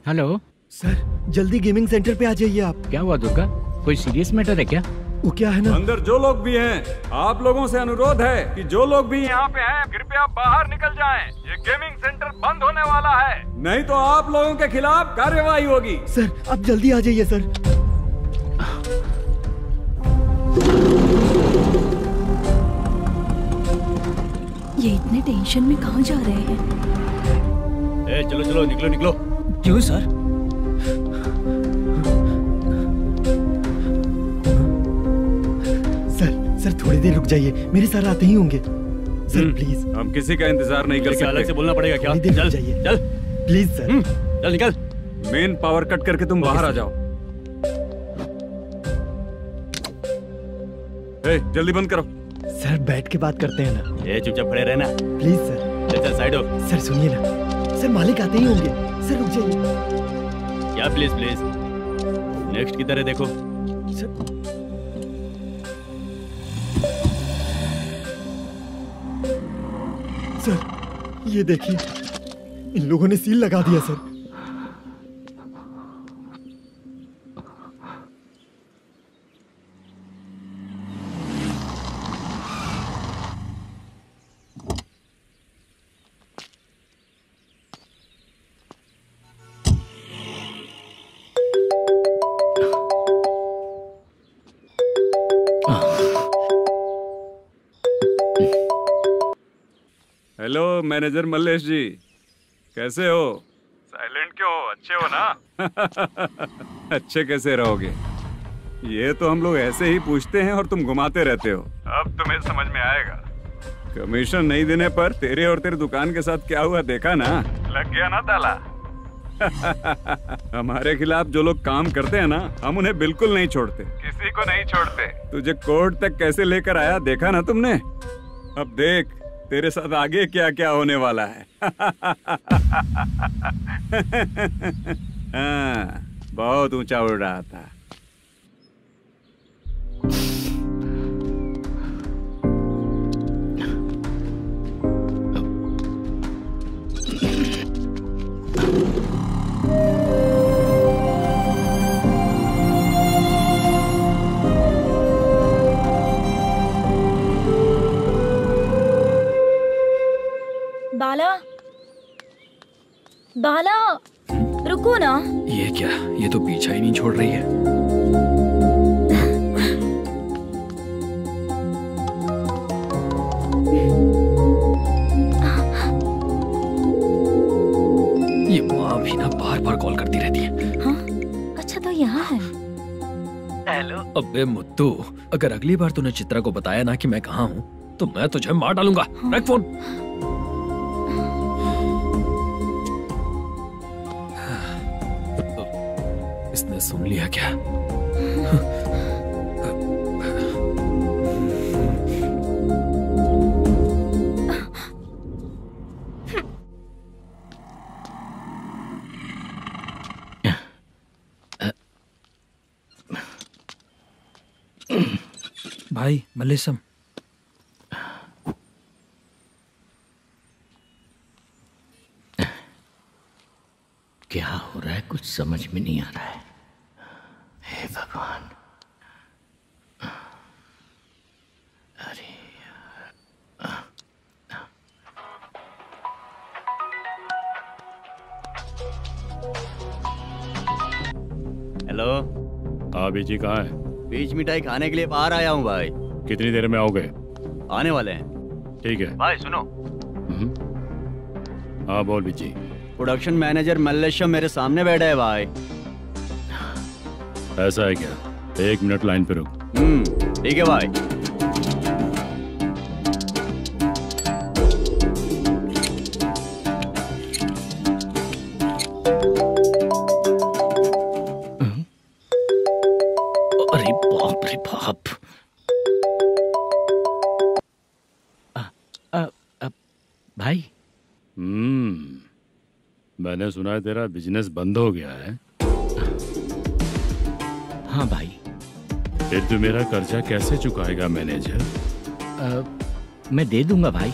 हेलो सर, जल्दी गेमिंग सेंटर पे आ जाइए आप। क्या हुआ दुर्गा, कोई सीरियस मैटर है क्या? वो क्या है ना, अंदर जो लोग भी हैं, आप लोगों से अनुरोध है कि जो लोग भी यहाँ पे हैं, कृपया बाहर निकल जाएं। ये गेमिंग सेंटर बंद होने वाला है, नहीं तो आप लोगों के खिलाफ कार्यवाही होगी। सर आप जल्दी आ जाइए सर। ये इतने टेंशन में कहाँ जा रहे हैं? चलो चलो, निकलो निकलो। क्यों सर? सर थोड़ी देर रुक जाइए, मेरे सर आते ही होंगे। Sir please. हम किसी का इंतजार नहीं कर सकते। अलग से बोलना पड़ेगा क्या? चल जाइए, चल प्लीज सर। चल निकल। मेन पावर कट करके तुम बाहर आ जाओ। जल्दी बंद करो। सर बैठ के बात करते हैं ना। चुपचाप खड़े रहना प्लीज सर। चल साइड हो। सर सुनिए ना, सर मालिक आते ही होंगे, सर रुक जाइए। क्या प्लीज प्लीज? नेक्स्ट की तरह देखो। सर ये देखिए, इन लोगों ने सील लगा दिया सर। हेलो मैनेजर मल्लेश जी, कैसे हो? साइलेंट क्यों हो? अच्छे हो ना? अच्छे कैसे रहोगे? ये तो हम लोग ऐसे ही पूछते हैं और तुम घुमाते रहते हो। अब तुम्हें समझ में आएगा। कमीशन नहीं देने पर तेरे और तेरी दुकान के साथ क्या हुआ देखा ना? लग गया ना ताला। हमारे खिलाफ जो लोग काम करते हैं ना, हम उन्हें बिल्कुल नहीं छोड़ते, किसी को नहीं छोड़ते। तुझे कोर्ट तक कैसे लेकर आया देखा ना तुमने? अब देख तेरे साथ आगे क्या क्या होने वाला है। हाँ, बहुत ऊंचा उड़ रहा था। बाला, बाला, रुको ना। ये क्या? ये तो पीछा ही नहीं छोड़ रही है। ये माँ भी ना बार बार कॉल करती रहती है। हाँ? अच्छा तो यहाँ है। हेलो। अबे मुद्दू, अगर अगली बार तूने चित्रा को बताया ना कि मैं कहाँ हूँ, तो मैं तुझे मार डालूंगा। रख फोन। इसने सुन लिया क्या? भाई मल्लेशम, क्या हो रहा है? कुछ समझ में नहीं आ रहा है। हे भगवान। अरे हेलो। अभी जी कहाँ है? बीच मिठाई खाने के लिए बाहर आया हूँ भाई। कितनी देर में आओगे? आने वाले हैं। ठीक है भाई सुनो। हाँ बोल बीजी। प्रोडक्शन मैनेजर मल्लेशम मेरे सामने बैठा है भाई। ऐसा है क्या? 1 मिनट लाइन पे रुक। ठीक है भाई। अरे बाप रे बाप। भाई। मैंने सुना है तेरा बिजनेस बंद हो गया है। हाँ भाई। फिर तू मेरा कर्जा कैसे चुकाएगा मैनेजर? मैं दे दूंगा भाई।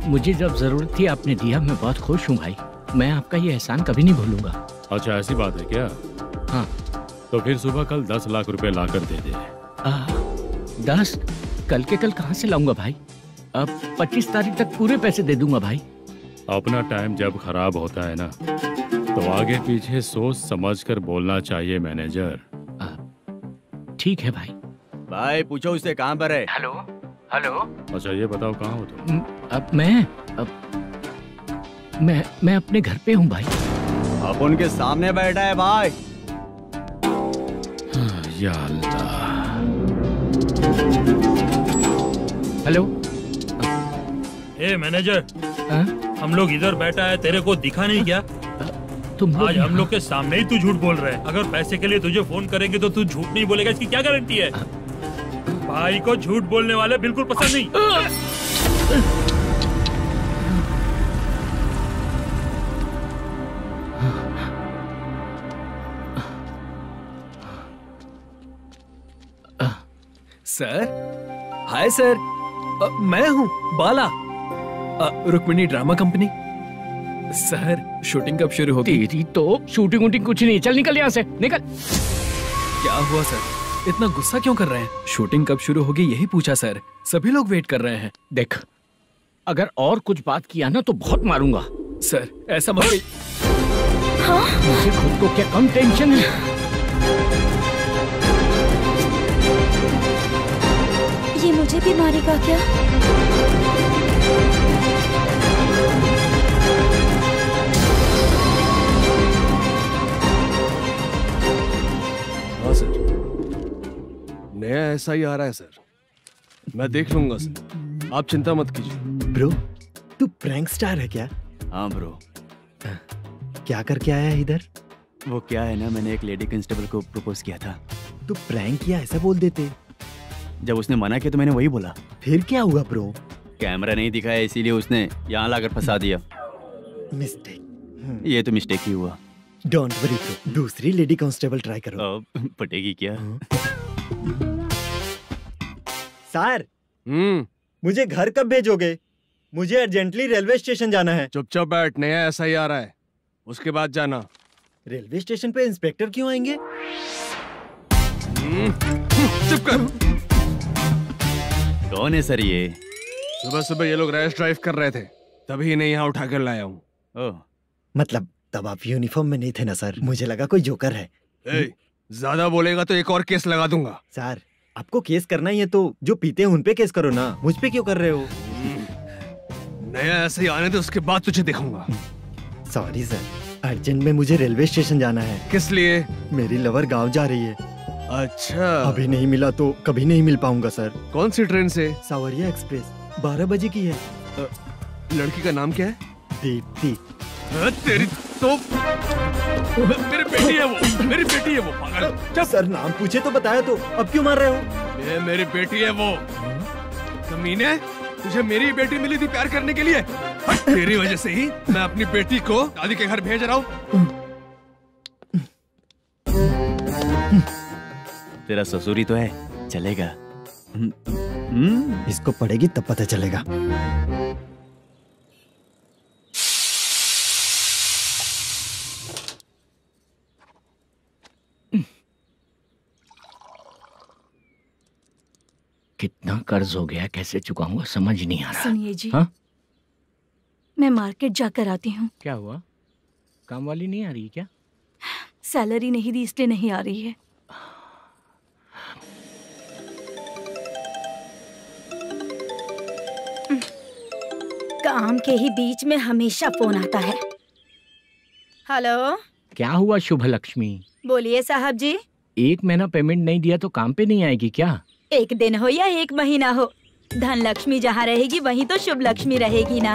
मुझे जब जरूरत थी आपने दिया, मैं बहुत खुश हूँ भाई। मैं आपका ये एहसान कभी नहीं भूलूंगा। अच्छा ऐसी बात है क्या? हाँ। तो फिर सुबह कल 10 लाख रुपए लाकर दे दे। 10? कल के कल कहाँ से लाऊंगा भाई? अब 25 तारीख तक पूरे पैसे दे दूंगा भाई। अपना टाइम जब खराब होता है ना, तो आगे पीछे सोच समझ कर बोलना चाहिए मैनेजर। ठीक है भाई। भाई पूछो उससे कहाँ पर है? Hello hello. अच्छा ये बताओ कहाँ हो तुम? अब मैं अपने घर पे हूँ भाई। अब उनके सामने बैठा है भाई। या अल्लाह। हेलो। ए मैनेजर, हम लोग इधर बैठा है, तेरे को दिखा नहीं क्या? तुम आज हम लोग के सामने ही तू झूठ बोल रहा है। अगर पैसे के लिए तुझे फोन करेंगे तो तू झूठ नहीं बोलेगा, इसकी क्या गारंटी है? भाई को झूठ बोलने वाले बिल्कुल पसंद नहीं। सर, हाय सर, मैं हूँ Bala, Rukmini drama company. Sir shooting कब शुरू होगी? तेरी तो शूटिंग वूटिंग कुछ नहीं। चल निकल यहाँ से, निकल। क्या हुआ सर, इतना गुस्सा क्यों कर रहे हैं? शूटिंग कब शुरू होगी यही पूछा सर, सभी लोग वेट कर रहे हैं। देख, अगर और कुछ बात किया ना तो बहुत मारूंगा। सर ऐसा मत। मुझे खुद को क्या कम टेंशन है? ये मुझे भी मारेगा क्या? हाँ सर, नया ऐसा ही आ रहा है सर। मैं देख लूंगा सर, आप चिंता मत कीजिए। ब्रो, तू प्रैंक स्टार है क्या? हाँ ब्रो। क्या करके आया है इधर? वो क्या है ना, मैंने एक लेडी कांस्टेबल को प्रपोज किया था। तू प्रैंक किया ऐसा बोल देते। जब उसने मना किया तो मैंने वही बोला। फिर क्या हुआ ब्रो? कैमरा नहीं दिखाया इसीलिए उसने यहाँ लाकर फंसा दिया। मिस्टेक। ये तो मिस्टेक ही हुआ। डोंट वरी ब्रो, दूसरी लेडी कांस्टेबल ट्राई करो। पटेगी क्या? सर, मुझे घर कब भेजोगे? मुझे अर्जेंटली रेलवे स्टेशन जाना है। चुपचाप बैठ, नया ऐसा ही आ रहा है, उसके बाद जाना। रेलवे स्टेशन पे इंस्पेक्टर क्यों आएंगे? चुप कर। कौन है सर ये? सुबह सुबह ये लोग रैश ड्राइव कर रहे थे, तभी इन्हें यहाँ उठा कर लाया हूँ। मतलब तब आप यूनिफॉर्म में नहीं थे ना सर, मुझे लगा कोई जोकर है। ज्यादा बोलेगा तो एक और केस लगा दूंगा। सर, आपको केस करना ही है तो जो पीते हैं उन पे केस करो ना, मुझ पे क्यों कर रहे हो? नया ऐसे ही आने दो, उसके बाद तुझे देखूंगा। सॉरी सर, अर्जेंट में मुझे रेलवे स्टेशन जाना है। किस लिए? मेरी लवर गांव जा रही है। अच्छा, अभी नहीं मिला तो कभी नहीं मिल पाऊंगा सर। कौन सी ट्रेन से? सावरिया एक्सप्रेस, 12 बजे की है। लड़की का नाम क्या है? दीप्ति। तेरी तो मेरी बेटी है वो, मेरी बेटी है वो, पागल। सर नाम पूछे तो बताया, तो अब क्यों मार रहे हो? ये मेरी बेटी है वो। कमीने, तुझे मेरी बेटी मिली थी प्यार करने के लिए। तेरी वजह से ही मैं अपनी बेटी को दादी के घर भेज रहा हूँ। तेरा ससुरी तो है, चलेगा। इसको पढ़ेगी तब पता चलेगा। कितना कर्ज हो गया, कैसे चुकाऊंगा समझ नहीं आ रहा। सुनिए जी, हाँ? मैं मार्केट जाकर आती हूँ। क्या हुआ? काम वाली नहीं आ रही क्या? सैलरी नहीं दी इसलिए नहीं आ रही है। काम के ही बीच में हमेशा फोन आता है। हेलो, क्या हुआ शुभ लक्ष्मी? बोलिए साहब जी। 1 महीना पेमेंट नहीं दिया तो काम पे नहीं आएगी क्या? 1 दिन हो या 1 महीना हो, धन लक्ष्मी जहाँ रहेगी वहीं तो शुभ लक्ष्मी रहेगी ना।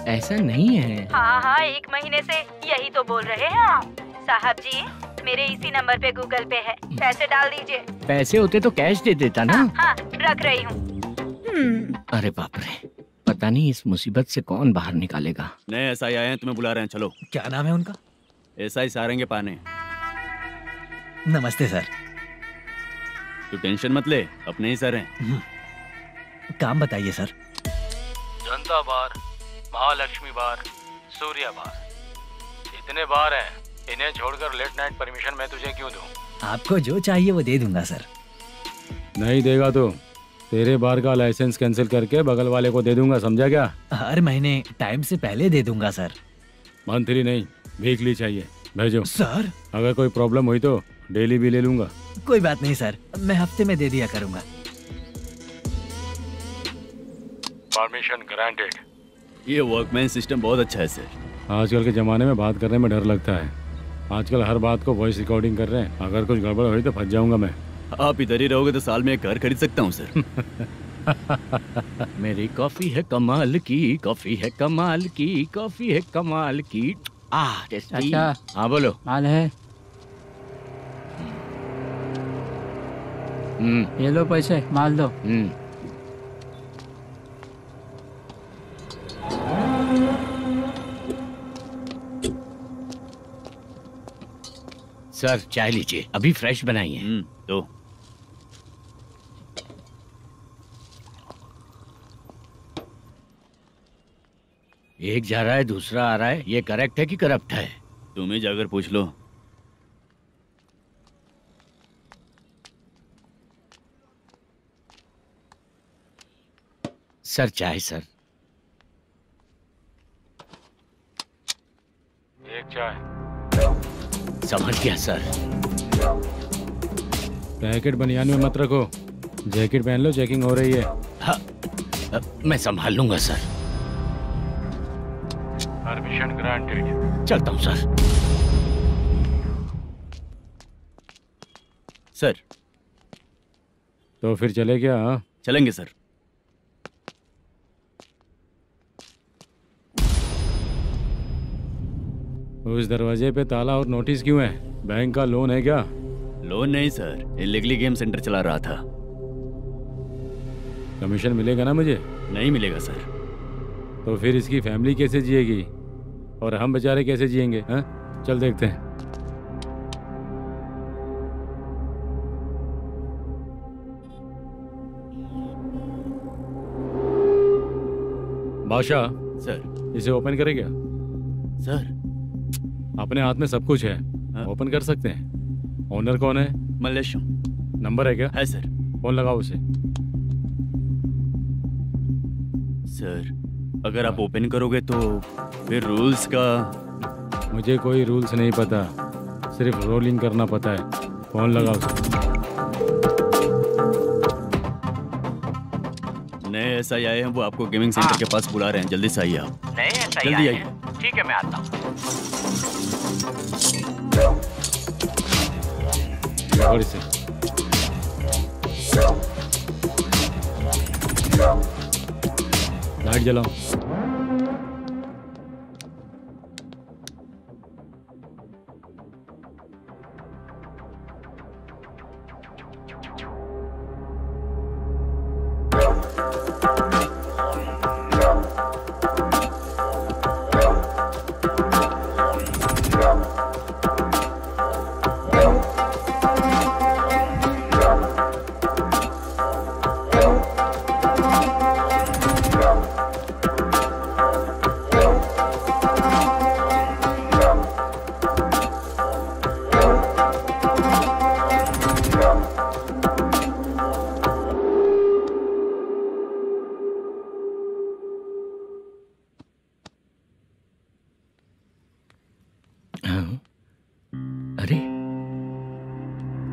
ऐसा नहीं है। हाँ, 1 महीने से यही तो बोल रहे हैं आप। साहब जी, मेरे इसी नंबर पे गूगल पे है, पैसे डाल दीजिए। पैसे होते तो कैश दे देता ना। हाँ, रख रही हूँ। अरे बाप रे, पता नहीं इस मुसीबत से कौन बाहर निकालेगा। नए एसआई आए हैं, तुम्हें बुला रहे हैं, चलो। क्या नाम है उनका? एसआई सारंगे पाने। नमस्ते सर। तू टेंशन मत ले, अपने ही सर हैं। काम बताइए सर। जनता बार, महालक्ष्मी बार, सूर्या बार, इतने बार हैं। इन्हें छोड़कर लेट नाइट परमिशन मैं तुझे क्यों दूं? आपको जो चाहिए वो दे दूंगा सर। नहीं देगा तो तेरे बार का लाइसेंस कैंसिल करके बगल वाले को दे दूंगा, समझा क्या? हर महीने टाइम से पहले दे दूंगा सर। मंथली नहीं, वीकली चाहिए, भेजो। सर अगर कोई प्रॉब्लम हुई तो डेली भी ले लूंगा। कोई बात नहीं सर, मैं हफ्ते में दे दिया करूंगा। Permission granted. ये वर्कमैन सिस्टम बहुत अच्छा है सर। आजकल के जमाने में बात करने में डर लगता है। आजकल हर बात को वॉइस रिकॉर्डिंग कर रहे हैं। अगर कुछ गड़बड़ हुई तो फंस जाऊंगा मैं। आप इधर ही रहोगे तो साल में एक घर खरीद सकता हूँ सर। मेरी कॉफी है कमाल की, कॉफी है कमाल की, कॉफी है कमाल की। टेस्टी। अच्छा, हाँ बोलो। माल है? ये लो पैसे, माल दो। सर चाय लीजिए, अभी फ्रेश बनाई है। तो एक जा रहा है दूसरा आ रहा है, ये करेक्ट है कि करप्ट है? तुम ही जाकर पूछ लो। सर चाय सर। एक चाय। समझ गया सर। पैकेट बनियान में मत रखो, जैकेट पहन लो, चेकिंग हो रही है। हाँ, मैं संभाल लूंगा सर। Permission granted. चलता हूँ सर। सर तो फिर चले क्या? हाँ? चलेंगे सर। उस दरवाजे पे ताला और नोटिस क्यों है? बैंक का लोन है क्या? लोन नहीं सर, इलीगली गेम सेंटर चला रहा था। कमीशन मिलेगा ना मुझे? नहीं मिलेगा सर। तो फिर इसकी फैमिली कैसे जिएगी और हम बेचारे कैसे जिएंगे? हाँ, चल देखते हैं। बादशाह सर, इसे ओपन करे क्या? सर अपने हाथ में सब कुछ है, ओपन कर सकते हैं। ओनर कौन है? मल्लेशम। नंबर है क्या? है सर। फोन लगाओ उसे। सर अगर आप ओपन करोगे तो फिर रूल्स का। मुझे कोई रूल्स नहीं पता, सिर्फ रोलिंग करना पता है। फोन लगाओ उसे। नए एसआई आए हैं, वो आपको गेमिंग सेंटर के पास बुला रहे हैं, जल्दी से आइए आप। नए एसआई जल्दी आए आइए। हैं? ठीक है मैं आता हूँ। और इसे लाइट जलाओ।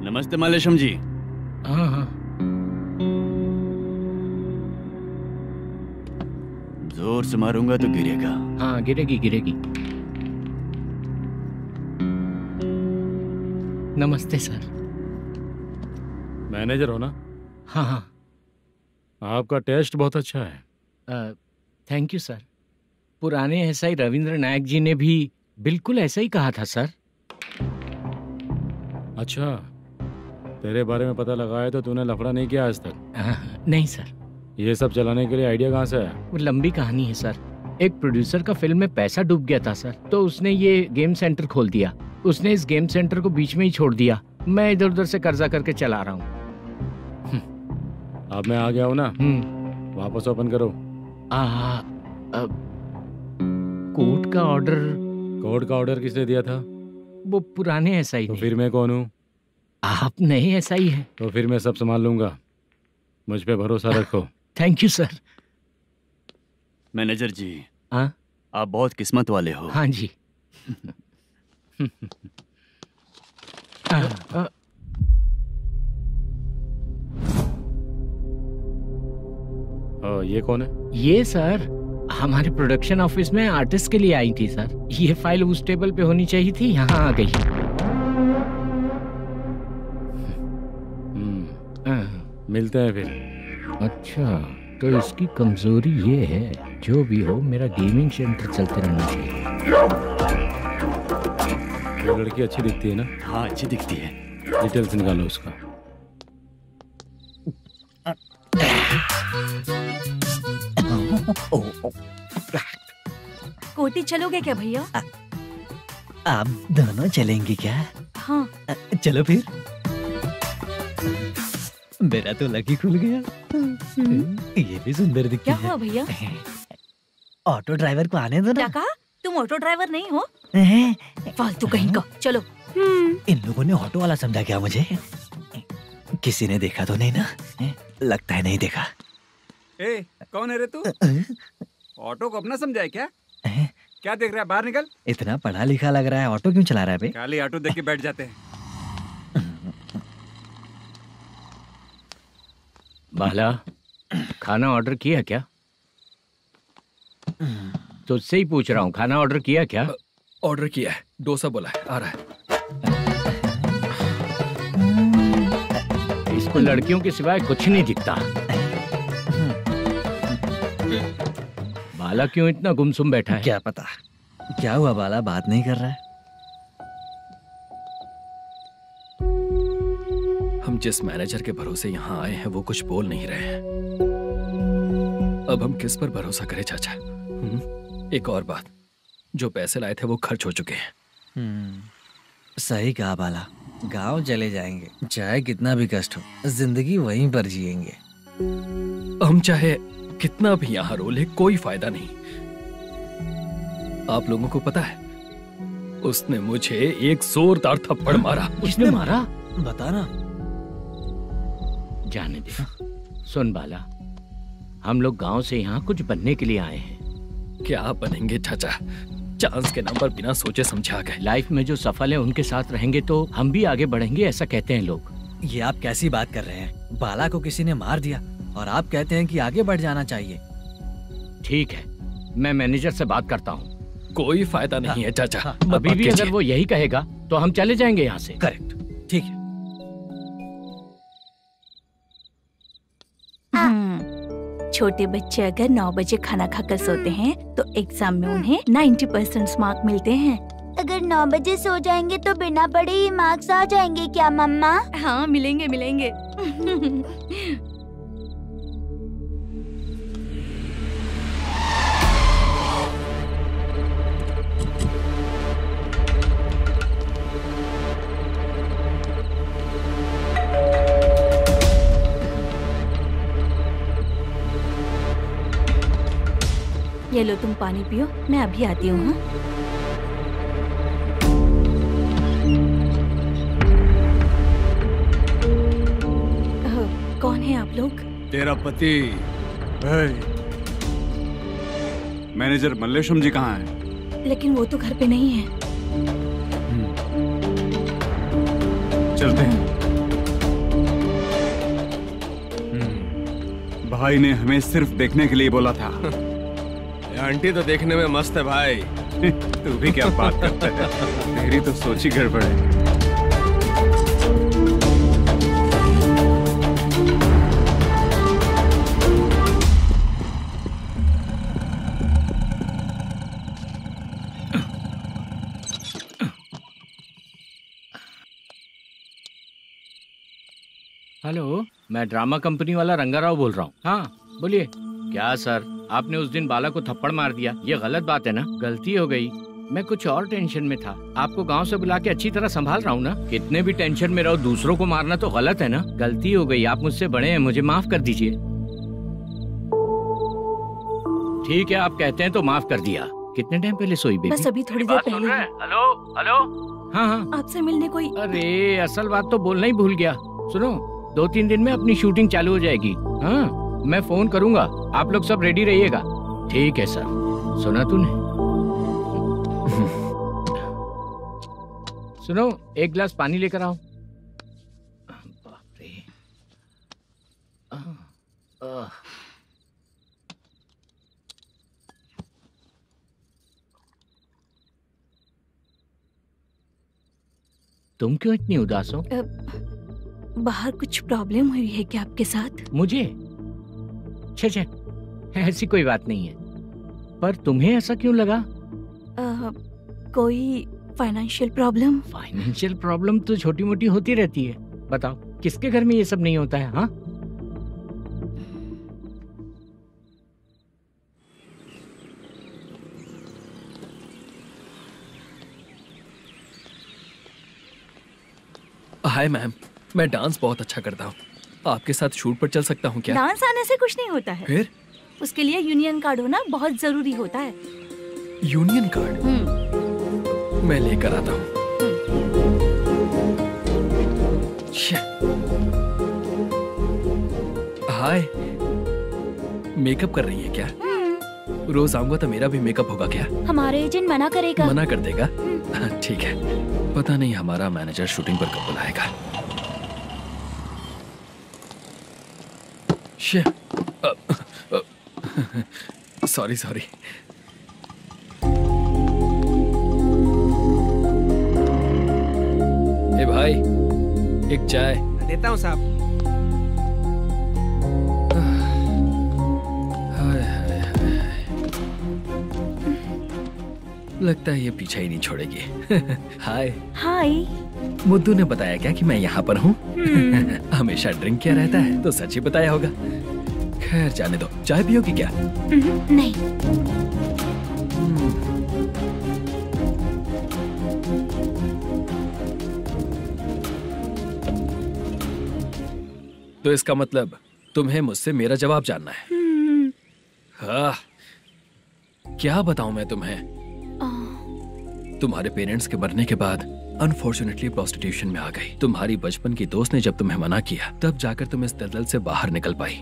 नमस्ते मल्लेशम जी। हाँ हाँ। जोर से मारूंगा तो गिरेगा। हाँ गिरेगी गिरेगी। नमस्ते सर। मैनेजर हो ना? हाँ हाँ। आपका टेस्ट बहुत अच्छा है। Thank you sir. पुराने एसआई रविंद्र नायक जी ने भी बिल्कुल ऐसा ही कहा था सर। अच्छा, तेरे बारे में पता लगा है तो तूने लफड़ा नहीं किया आज तक? नहीं सर। ये सब चलाने के लिए आइडिया कहाँ से है? वो लंबी कहानी है सर। एक प्रोड्यूसर का फिल्म में पैसा डूब गया था सर, तो उसने ये गेम सेंटर खोल दिया। उसने इस गेम सेंटर को बीच में ही छोड़ दिया। मैं इधर उधर से कर्जा करके चला रहा हूँ। अब मैं आ गया हूँ ना, वापस ओपन करो। कोर्ट का ऑर्डर। कोर्ट का ऑर्डर किसने दिया था? वो पुराने एसआई। तो फिर मैं कौन हूँ? आप नए एसआई हैं। तो फिर मैं सब संभाल लूंगा, मुझ पे भरोसा रखो। Thank you sir. मैनेजर जी, हाँ, आप बहुत किस्मत वाले हो। हाँ जी। ये कौन है? ये सर हमारे प्रोडक्शन ऑफिस में आर्टिस्ट के लिए आई थी सर। ये फाइल उस टेबल पे होनी चाहिए थी, यहाँ आ गई। मिलते हैं फिर। अच्छा, तो इसकी कमजोरी ये है, जो भी हो मेरा गेमिंग सेंटर चलते रहना चाहिए। ये लड़की अच्छी दिखती है ना? हाँ, अच्छी दिखती है। डिटेल्स निकालो उसका। कोटी चलोगे क्या भैया? आप दोनों चलेंगे क्या? हाँ। चलो फिर। मेरा तो लकी खुल गया। ये भी सुंदर दिखती क्या है। हुआ भैया? ऑटो ड्राइवर को आने दो ना। क्या कहा? तुम ऑटो ड्राइवर नहीं हो? फालतू कहीं का। चलो। इन लोगों ने ऑटो वाला समझा क्या मुझे? किसी ने देखा तो नहीं ना? लगता है नहीं देखा। ए, कौन है रे तू? ऑटो को अपना समझा है क्या? क्या देख रहा है? बाहर निकल। इतना पढ़ा लिखा लग रहा है, ऑटो क्यों चला रहा है बे? खाली ऑटो देख के बैठ जाते हैं। बाला, खाना ऑर्डर किया क्या? तुझसे ही पूछ रहा हूँ, खाना ऑर्डर किया क्या? ऑर्डर किया है, डोसा बोला है, आ रहा है। इसको लड़कियों के सिवाय कुछ नहीं दिखता। बाला क्यों इतना गुमसुम बैठा है? क्या पता क्या हुआ, बाला बात नहीं कर रहा है। हम जिस मैनेजर के भरोसे यहाँ आए हैं वो कुछ बोल नहीं रहे हैं। अब हम किस पर भरोसा करें चाचा? एक और बात, जो पैसे लाए थे वो खर्च हो चुके हैं। सही कहा बाला, गांव चले जाएंगे, चाहे कितना भी कष्ट हो, जिंदगी वहीं पर जिएंगे। हम चाहे कितना भी यहाँ रो ले, कोई फायदा नहीं। आप लोगों को पता है, उसने मुझे एक जोरदार थप्पड़ मारा। किसने मारा? बताना। जाने दे। सुन बाला, हम लोग गांव से यहाँ कुछ बनने के लिए आए हैं। क्या बनेंगे चाचा? चांस के नाम पर बिना सोचे समझे आ गए। लाइफ में जो सफल है उनके साथ रहेंगे तो हम भी आगे बढ़ेंगे, ऐसा कहते हैं लोग। ये आप कैसी बात कर रहे हैं? बाला को किसी ने मार दिया और आप कहते हैं कि आगे बढ़ जाना चाहिए। ठीक है, मैं मैनेजर से बात करता हूँ। कोई फायदा नहीं है चाचा। अभी भी अगर वो यही कहेगा तो हम चले जाएंगे यहाँ से। करेक्ट, ठीक है। छोटे बच्चे अगर 9 बजे खाना खाकर सोते हैं तो एग्जाम में उन्हें 90% मार्क मिलते हैं। अगर 9 बजे सो जाएंगे तो बिना पढ़े ही मार्क्स आ जाएंगे क्या मम्मा? हाँ, मिलेंगे मिलेंगे। ये लो, तुम पानी पियो, मैं अभी आती हूँ। हाँ, कौन है आप लोग? तेरा पति। मैनेजर मल्लेशम जी कहाँ हैं? लेकिन वो तो घर पे नहीं है। चलते हैं। भाई ने हमें सिर्फ देखने के लिए बोला था। आंटी तो देखने में मस्त है भाई। तू भी क्या बात करता है? तेरी तो सोच ही गड़बड़ है। हेलो, मैं ड्रामा कंपनी वाला रंगाराव बोल रहा हूँ। हाँ बोलिए। क्या सर, आपने उस दिन बाला को थप्पड़ मार दिया, ये गलत बात है ना? गलती हो गई, मैं कुछ और टेंशन में था। आपको गांव से बुला के अच्छी तरह संभाल रहा हूँ ना। कितने भी टेंशन में रहो, दूसरों को मारना तो गलत है ना। गलती हो गई, आप मुझसे बड़े हैं, मुझे माफ कर दीजिए। ठीक है, आप कहते हैं तो माफ कर दिया। कितने टाइम पहले सोई बेबी? बस अभी थोड़ी देर पहले। Hello hello. हाँ हाँ, आपसे मिलने कोई। अरे असल बात तो बोलना ही भूल गया। सुनो, 2-3 दिन में अपनी शूटिंग चालू हो जाएगी। हाँ, मैं फोन करूंगा, आप लोग सब रेडी रहिएगा। ठीक है सर। सुना तूने? सुनो, एक गिलास पानी लेकर आओ। बाप रे। तुम क्यों इतनी उदास हो? बाहर कुछ प्रॉब्लम हुई है क्या आपके साथ? मुझे? छे, ऐसी कोई बात नहीं है। पर तुम्हें ऐसा क्यों लगा? कोई फाइनेंशियल प्रॉब्लम? फाइनेंशियल प्रॉब्लम तो छोटी मोटी होती रहती है। बताओ, किसके घर में ये सब नहीं होता है? हाँ, हाय मैम, मैं डांस बहुत अच्छा करता हूँ। आपके साथ शूट पर चल सकता हूँ क्या? डांस आने से कुछ नहीं होता है। फिर? उसके लिए यूनियन कार्ड होना बहुत जरूरी होता है। Union card? मैं लेकर आता हूँ। हाय, मेकअप कर रही है क्या? रोज आऊंगा तो मेरा भी मेकअप होगा क्या? हमारे एजेंट मना करेगा। मना कर देगा? ठीक है, पता नहीं हमारा मैनेजर शूटिंग पर कब बुलाएगा। सॉरी। ए भाई, एक चाय। देता हूँ साहब। लगता है ये पीछा ही नहीं छोड़ेगी। हाय। हाय। मुद्दू ने बताया क्या कि मैं यहाँ पर हूँ? हमेशा ड्रिंक किया रहता है तो सच ही बताया होगा। खैर जाने दो, चाय पियोगी क्या? नहीं। तो इसका मतलब तुम्हें मुझसे मेरा जवाब जानना है? हाँ, क्या बताऊं मैं तुम्हें? तुम्हारे पेरेंट्स के मरने के बाद अनफॉर्चुनेटली प्रोस्टिट्यूशन में आ गई। तुम्हारी बचपन की दोस्त ने जब तुम्हें मना किया, तब जाकर तुम इस दलदल से बाहर निकल पाई।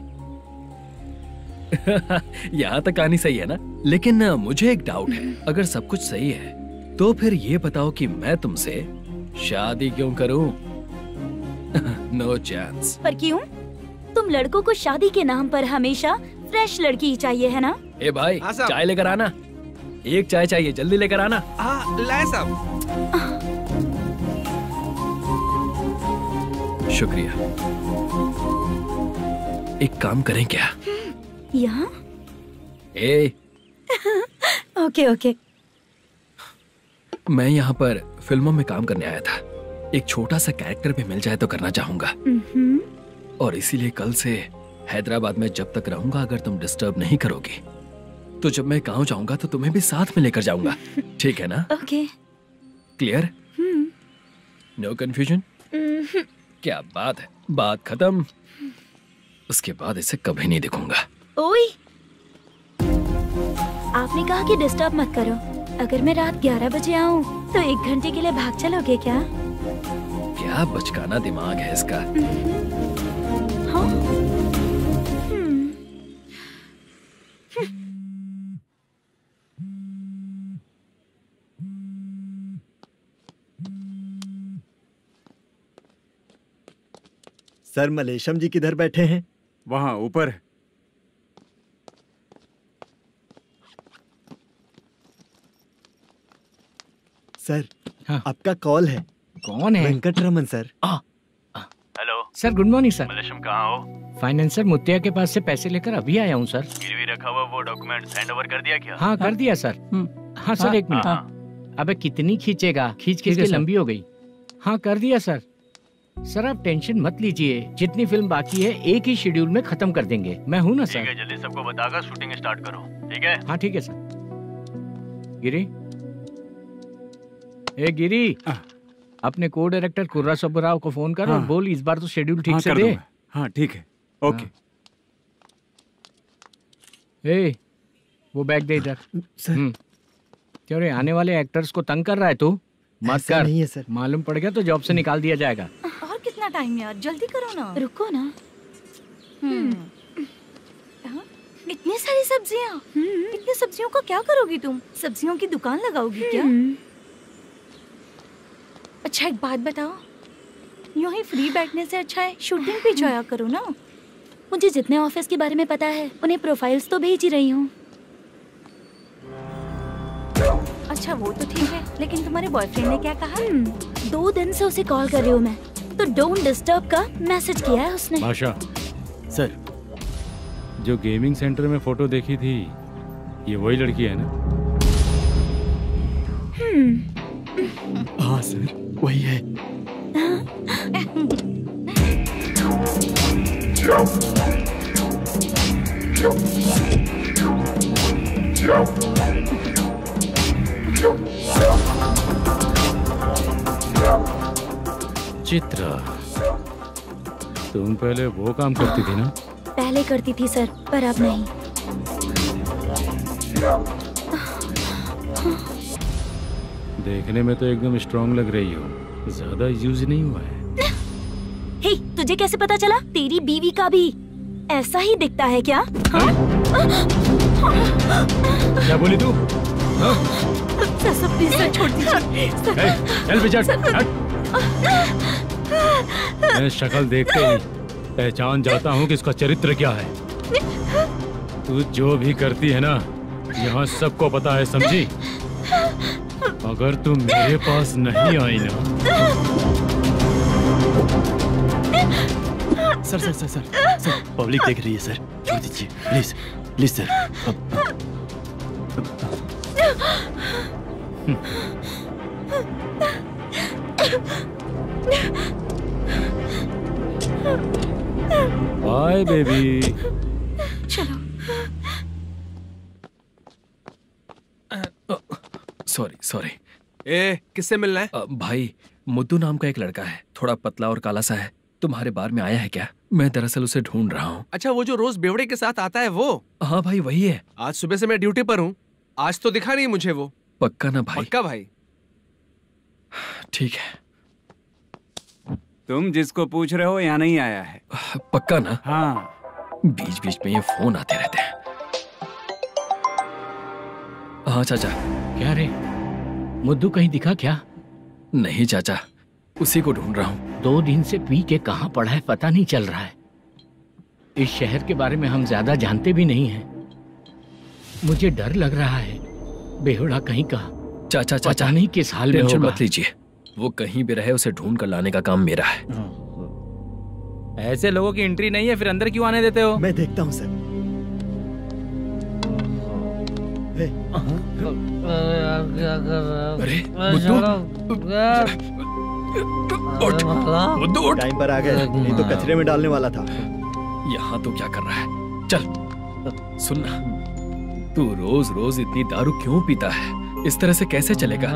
यहाँ तक कहानी सही है ना? लेकिन मुझे एक डाउट है। अगर सब कुछ सही है तो फिर ये बताओ कि मैं तुमसे शादी क्यों करूं? No chance. पर क्यों? तुम लड़कों को शादी के नाम पर हमेशा फ्रेश लड़की ही चाहिए, है ना? ए भाई, चाय लेकर आना। एक चाय चाहिए, जल्दी लेकर आना। हाँ, लाए साहब। शुक्रिया। एक काम करें क्या? यहाँ? ओके। मैं यहाँ पर फिल्मों में काम करने आया था। एक छोटा सा कैरेक्टर भी मिल जाए तो करना चाहूंगा। और इसीलिए कल से हैदराबाद में जब तक रहूंगा, अगर तुम डिस्टर्ब नहीं करोगी तो जब मैं गांव जाऊंगा तो तुम्हें भी साथ में लेकर जाऊंगा। ठीक है ना? ओके। क्लियर? No confusion? क्या बात है, बात खत्म। उसके बाद इसे कभी नहीं दिखूंगा। ओए, आपने कहा कि डिस्टर्ब मत करो। अगर मैं रात 11 बजे आऊं तो 1 घंटे के लिए भाग चलोगे क्या? क्या बचकाना दिमाग है इसका। हाँ? सर, मलेशम जी किधर बैठे हैं? वहाँ ऊपर। सर, आपका कॉल है। कौन है? Venkataraman sir. Hello sir, good morning sir. Malesham कहाँ हो? फाइनेंसर मुत्तिया के पास से पैसे लेकर अभी आया हूँ सर। गिरवी रखा हुआ वो डॉक्यूमेंट हैंड ओवर कर दिया क्या? हाँ, कर दिया सर। हाँ सर, एक मिनट। अबे कितनी खींचेगा, खींच के लंबी हो गई। हाँ, कर दिया सर। सर आप टेंशन मत लीजिए, जितनी फिल्म बाकी है एक ही शेड्यूल में खत्म कर देंगे। मैं हूँ ना सर। ठीक है, जल्दी सबको बताकर शूटिंग स्टार्ट करो, ठीक है? हाँ ठीक है सर। गिरी, ए गिरी, अपने को डायरेक्टर कुर्रा सुब्बराव को फोन कर और बोल इस बार तो शेड्यूल ठीक से दे। हाँ ठीक है, ओके। ए, वो बैग दे इधर। सर। क्यों रे, आने वाले एक्टर्स को तंग कर रहा है तू? मत ऐसा कर। नहीं है सर। मालूम पड़ गया तो जॉब से निकाल दिया जाएगा। और कितना टाइम यार, जल्दी करो ना। रुको ना। इतनी सारी सब्जियाँ, इतनी सब्जियों को क्या करोगी तुम? सब्जियों की दुकान लगाओगी क्या? अच्छा एक बात बताओ, यूं ही फ्री बैठने से अच्छा है शूटिंग भी जाया करो ना। मुझे जितने ऑफिस के बारे में पता है उन्हें प्रोफाइल्स तो भेज ही रही हूँ। अच्छा वो तो ठीक है, लेकिन तुम्हारे बॉयफ्रेंड ने क्या कहा? 2 दिन से उसे कॉल कर रही हूँ मैं, तो डोंट डिस्टर्ब का मैसेज किया है उसने। बादशाह सर, जो गेमिंग सेंटर में फोटो देखी थी, ये वही लड़की है ना? हाँ सर, वही है। चित्रा, तुम पहले वो काम करती थी ना? पहले करती थी सर, पर अब नहीं। देखने में तो एकदम स्ट्रांग लग रही हो, ज्यादा यूज नहीं हुआ है। हे, तुझे कैसे पता चला? तेरी बीवी का भी ऐसा ही दिखता है क्या? क्या बोली तू? सर प्लीज सर, छोड़ दीजिए। चल बेटा, मैं शक्ल देखते ही पहचान जाता हूँ कि इसका चरित्र क्या है। तू जो भी करती है ना, यहाँ सबको पता है, समझी? अगर तू मेरे पास नहीं आई ना। Sir sir sir sir sir, public देख रही है सर, छोड़ दीजिए please please sir. Bye baby. चलो। Sorry sorry. ए, किससे मिलना है? भाई, मुद्दू नाम का एक लड़का है, थोड़ा पतला और काला सा है, तुम्हारे बार में आया है क्या? मैं दरअसल उसे ढूंढ रहा हूँ। अच्छा, वो जो रोज बेवड़े के साथ आता है वो? हाँ भाई वही है। आज सुबह से मैं ड्यूटी पर हूँ, आज तो दिखा नहीं मुझे वो। पक्का ना भाई? पक्का भाई। ठीक है। तुम जिसको पूछ रहे हो यहाँ नहीं आया है? पक्का ना? हाँ। बीच बीच में ये फोन आते रहते हैं। हाँ चाचा। क्या रे, मुद्दू कहीं दिखा क्या? नहीं चाचा, उसी को ढूंढ रहा हूँ। 2 दिन से पी के कहाँ पड़ा है पता नहीं चल रहा है। इस शहर के बारे में हम ज्यादा जानते भी नहीं हैं। मुझे डर लग रहा है, बेहुड़ा कहीं का। चाचा चाचा नहीं किस हाल में टेंशन होगा। मत लीजिए, वो कहीं भी रहे उसे ढूंढ कर लाने का काम मेरा है। ऐसे लोगों की एंट्री नहीं है, फिर अंदर क्यों आने देते हो? मैं देखता हूँ सर। अरे मुद्दू, टाइम पर आ गए, नहीं तो कचरे में डालने वाला था। यहाँ तो क्या कर रहा है? चल सुनना, तू रोज रोज इतनी दारू क्यों पीता है? इस तरह से कैसे चलेगा?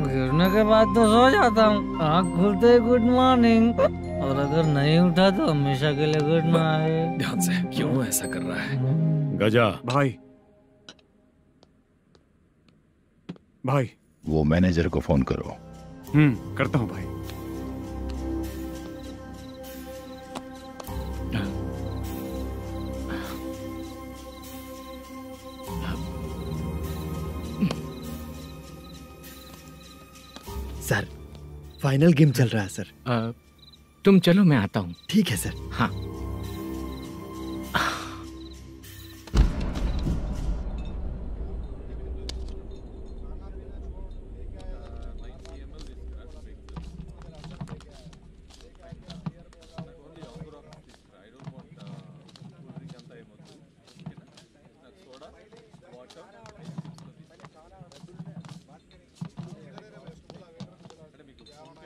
गिरने के बाद तो सो जाता हूँ, आँख खुलते ही गुड मॉर्निंग, और अगर नहीं उठा तो हमेशा के लिए गुड नाइट। ध्यान से, क्यों ऐसा कर रहा है? गजा भाई, भाई वो मैनेजर को फोन करो। करता हूँ भाई। सर, फाइनल गेम चल रहा है सर। तुम चलो, मैं आता हूँ। ठीक है सर। हाँ।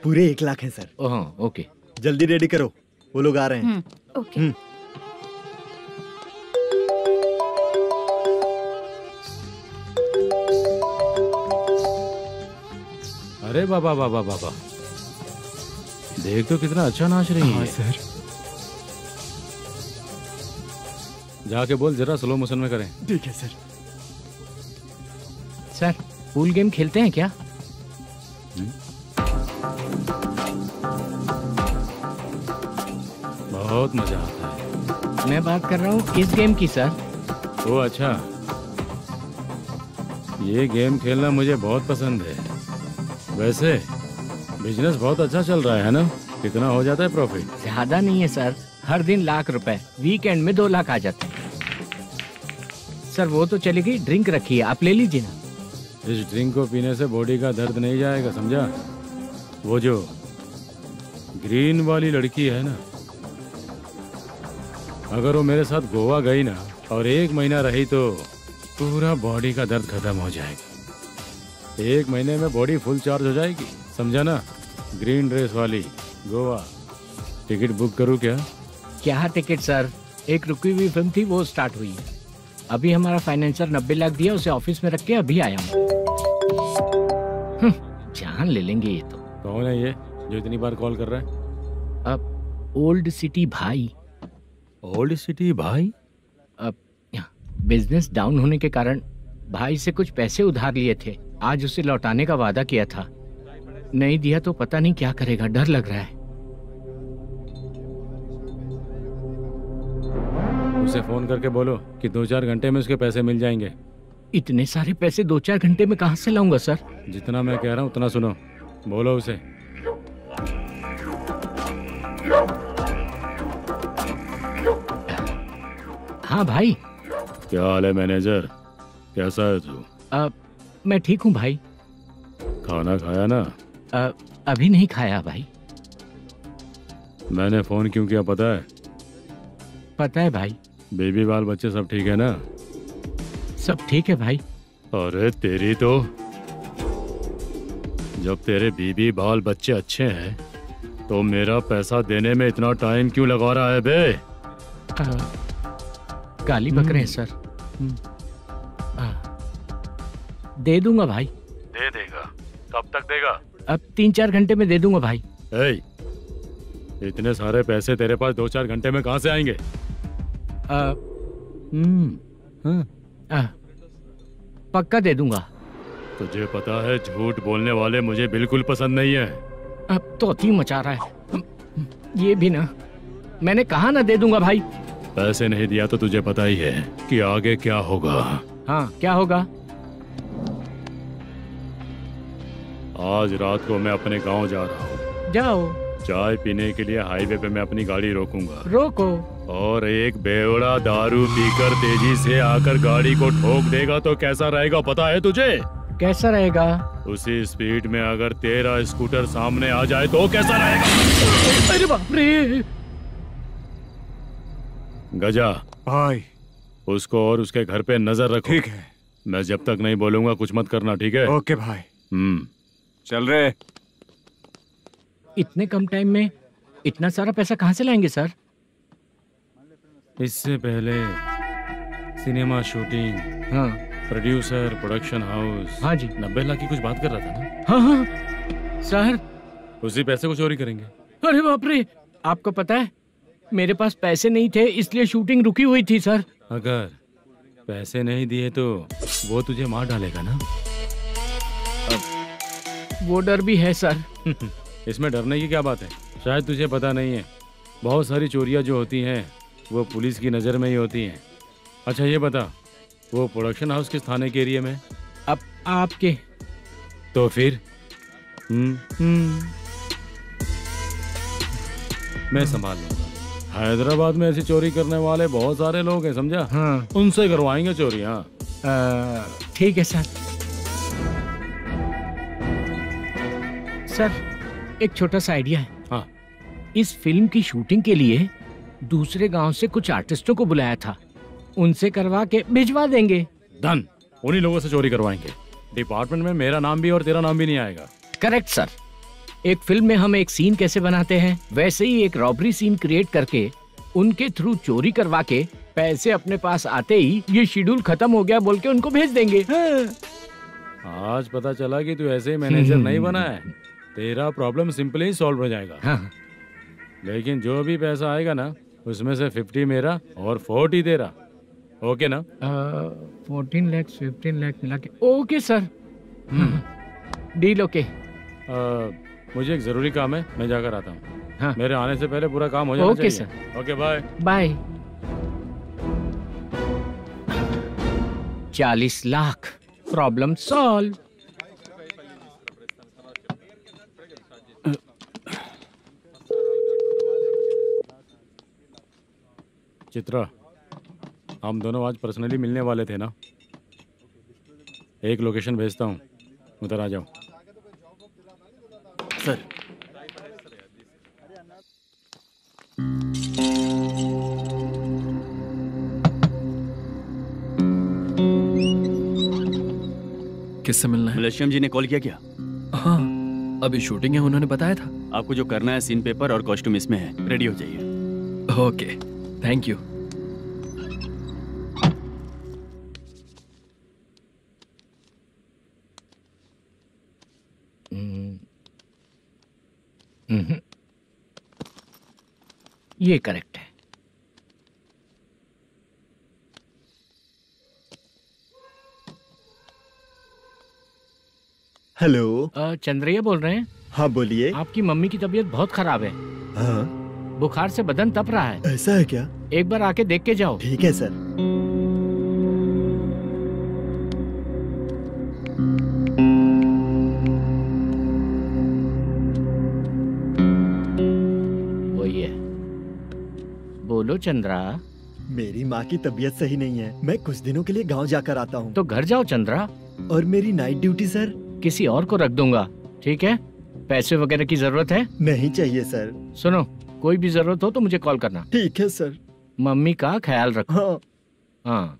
पूरे 1 लाख हैं सर। ओह ओके, जल्दी रेडी करो, वो लोग आ रहे हैं। ओके। अरे बाबा बाबा बाबा, देख तो कितना अच्छा नाच रही है। सर जाके बोल जरा स्लो मोशन में करें। ठीक है सर। सर पूल गेम खेलते हैं क्या? बहुत मजा आता है। मैं बात कर रहा हूँ इस गेम की सर। ओ अच्छा, ये गेम खेलना मुझे बहुत पसंद है। वैसे बिजनेस बहुत अच्छा चल रहा है ना? कितना हो जाता है प्रॉफिट? ज्यादा नहीं है सर, हर दिन लाख रुपए, वीकेंड में 2 लाख आ जाते हैं। सर वो तो चलेगी, ड्रिंक रखी है, आप ले लीजिए ना। इस ड्रिंक को पीने से बॉडी का दर्द नहीं जाएगा, समझा? वो जो ग्रीन वाली लड़की है ना, अगर वो मेरे साथ गोवा गई ना और 1 महीना रही तो पूरा बॉडी का दर्द खत्म हो जाएगा। 1 महीने में बॉडी फुल चार्ज हो जाएगी, समझा ना? ग्रीन ड्रेस वाली, गोवा। टिकट बुक करूं क्या? क्या टिकट सर, एक रुकी हुई फिल्म थी वो स्टार्ट हुई है। अभी हमारा फाइनेंसर 90 लाख दिया, उसे ऑफिस में रख के अभी आया हूँ। जान ले लेंगे ये तो। कौन है ये जो इतनी बार कॉल कर रहा है? अब ओल्ड सिटी भाई। ओल्ड सिटी भाई? अब बिजनेस डाउन होने के कारण भाई से कुछ पैसे उधार लिए थे, आज उसे लौटाने का वादा किया था। नहीं दिया तो पता नहीं क्या करेगा, डर लग रहा है। उसे फोन करके बोलो कि 2-4 घंटे में उसके पैसे मिल जाएंगे। इतने सारे पैसे 2-4 घंटे में कहाँ से लाऊंगा सर? जितना मैं कह रहा हूँ उतना सुनो, बोलो उसे। हाँ भाई। क्या हाल है मैनेजर, कैसा है तू? मैं ठीक हूँ भाई। खाना खाया ना? अभी नहीं खाया भाई। मैंने फोन क्यों किया पता है? पता है भाई। बेबी बाल बच्चे सब ठीक है ना? सब ठीक है भाई। अरे तेरी तो, जब तेरे बीबी बाल बच्चे अच्छे हैं तो मेरा पैसा देने में इतना टाइम क्यों लगा रहा है बे? गाली बक रहे हैं सर। दे दूंगा भाई। दे देगा? कब तक देगा? अब 3-4 घंटे में दे दूंगा भाई। इतने सारे पैसे तेरे पास 2-4 घंटे में कहाँ से आएंगे? पक्का दे दूंगा। तुझे पता है झूठ बोलने वाले मुझे बिल्कुल पसंद नहीं है। अब तोती मचा रहा है ये भी ना। मैंने कहा ना दे दूंगा भाई। पैसे नहीं दिया तो तुझे पता ही है कि आगे क्या होगा। हाँ क्या होगा? आज रात को मैं अपने गांव जा रहा हूँ। जाओ। चाय पीने के लिए हाईवे पे मैं अपनी गाड़ी रोकूंगा। रोको। और एक बेवड़ा दारू पीकर तेजी से आकर गाड़ी को ठोक देगा तो कैसा रहेगा पता है तुझे? कैसा रहेगा? उसी स्पीड में अगर तेरा स्कूटर सामने आ जाए तो कैसा रहेगा? अरे बाप रे। गजा भाई, उसको और उसके घर पे नजर रखो। ठीक है। मैं जब तक नहीं बोलूंगा कुछ मत करना, ठीक है? ओके भाई। चल रहे। इतने कम टाइम में इतना सारा पैसा कहाँ से लाएंगे सर? इससे पहले सिनेमा शूटिंग, हाँ, प्रोड्यूसर, प्रोडक्शन हाउस। हाँ जी। 90 लाख की कुछ बात कर रहा था ना? हाँ हाँ सर। उसी पैसे को चोरी करेंगे। अरे बाप रे, आपको पता है मेरे पास पैसे नहीं थे इसलिए शूटिंग रुकी हुई थी सर। अगर पैसे नहीं दिए तो वो तुझे मार डालेगा ना? वो डर भी है सर। इसमें डरने की क्या बात है? शायद तुझे पता नहीं है, बहुत सारी चोरियां जो होती हैं वो पुलिस की नज़र में ही होती हैं। अच्छा ये बता, वो प्रोडक्शन हाउस किस थाने के एरिया में? अब आपके। तो फिर मैं संभाल लूंगा। हैदराबाद में ऐसी चोरी करने वाले बहुत सारे लोग हैं, समझा? हाँ। उनसे करवाएंगे चोरी। हाँ ठीक है सर। सर एक छोटा सा आइडिया है। हाँ। इस फिल्म की शूटिंग के लिए दूसरे गांव से कुछ आर्टिस्टों को बुलाया था, उनसे करवा के भिजवा देंगे। डन, उन्हीं लोगों से चोरी करवाएंगे। डिपार्टमेंट में मेरा नाम भी और तेरा नाम भी नहीं आएगा। Correct sir. एक फिल्म में हम एक सीन कैसे बनाते हैं, वैसे ही एक रॉबरी सीन क्रिएट करके उनके थ्रू चोरी करवा के पैसे अपने पास आते ही ये शेड्यूल खत्म हो गया बोल के उनको भेज देंगे। आज पता चला कि तू ऐसे ही मैनेजर नहीं बना है, तेरा प्रॉब्लम सिंपली ही सॉल्व हो जाएगा। हाँ। लेकिन जो भी पैसा आएगा ना, उसमें से 50 मेरा और 40 तेरा, ओके ना? 14 लाख 15 लाख मिला के ओके सर। Deal okay. मुझे एक जरूरी काम है, मैं जाकर आता हूँ। हाँ। मेरे आने से पहले पूरा काम हो जाना ओके चाहिए। Sir. Okay bye bye. 40 lakh, problem solve. Chitra, हम दोनों आज पर्सनली मिलने वाले थे ना? एक लोकेशन भेजता हूँ, उधर आ जाओ। सर। किससे मिलना है? मलेशियम जी ने कॉल किया क्या? हाँ, अभी शूटिंग है, उन्होंने बताया था। आपको जो करना है, सीन पेपर और कॉस्ट्यूम इसमें है, रेडी हो जाइए। Okay, thank you. ये करेक्ट है। हेलो। चंद्रैया बोल रहे हैं? हाँ बोलिए। आपकी मम्मी की तबीयत बहुत खराब है। हाँ। बुखार से बदन तप रहा है। ऐसा है क्या? एक बार आके देख के जाओ। ठीक है सर। वही है। बोलो चंद्रा। मेरी माँ की तबीयत सही नहीं है, मैं कुछ दिनों के लिए गांव जाकर आता हूँ। तो घर जाओ चंद्रा। और मेरी नाइट ड्यूटी सर? किसी और को रख दूंगा, ठीक है? पैसे वगैरह की जरूरत है? नहीं चाहिए सर। सुनो, कोई भी जरूरत हो तो मुझे कॉल करना। ठीक है सर। मम्मी का ख्याल रखो। हाँ। हाँ।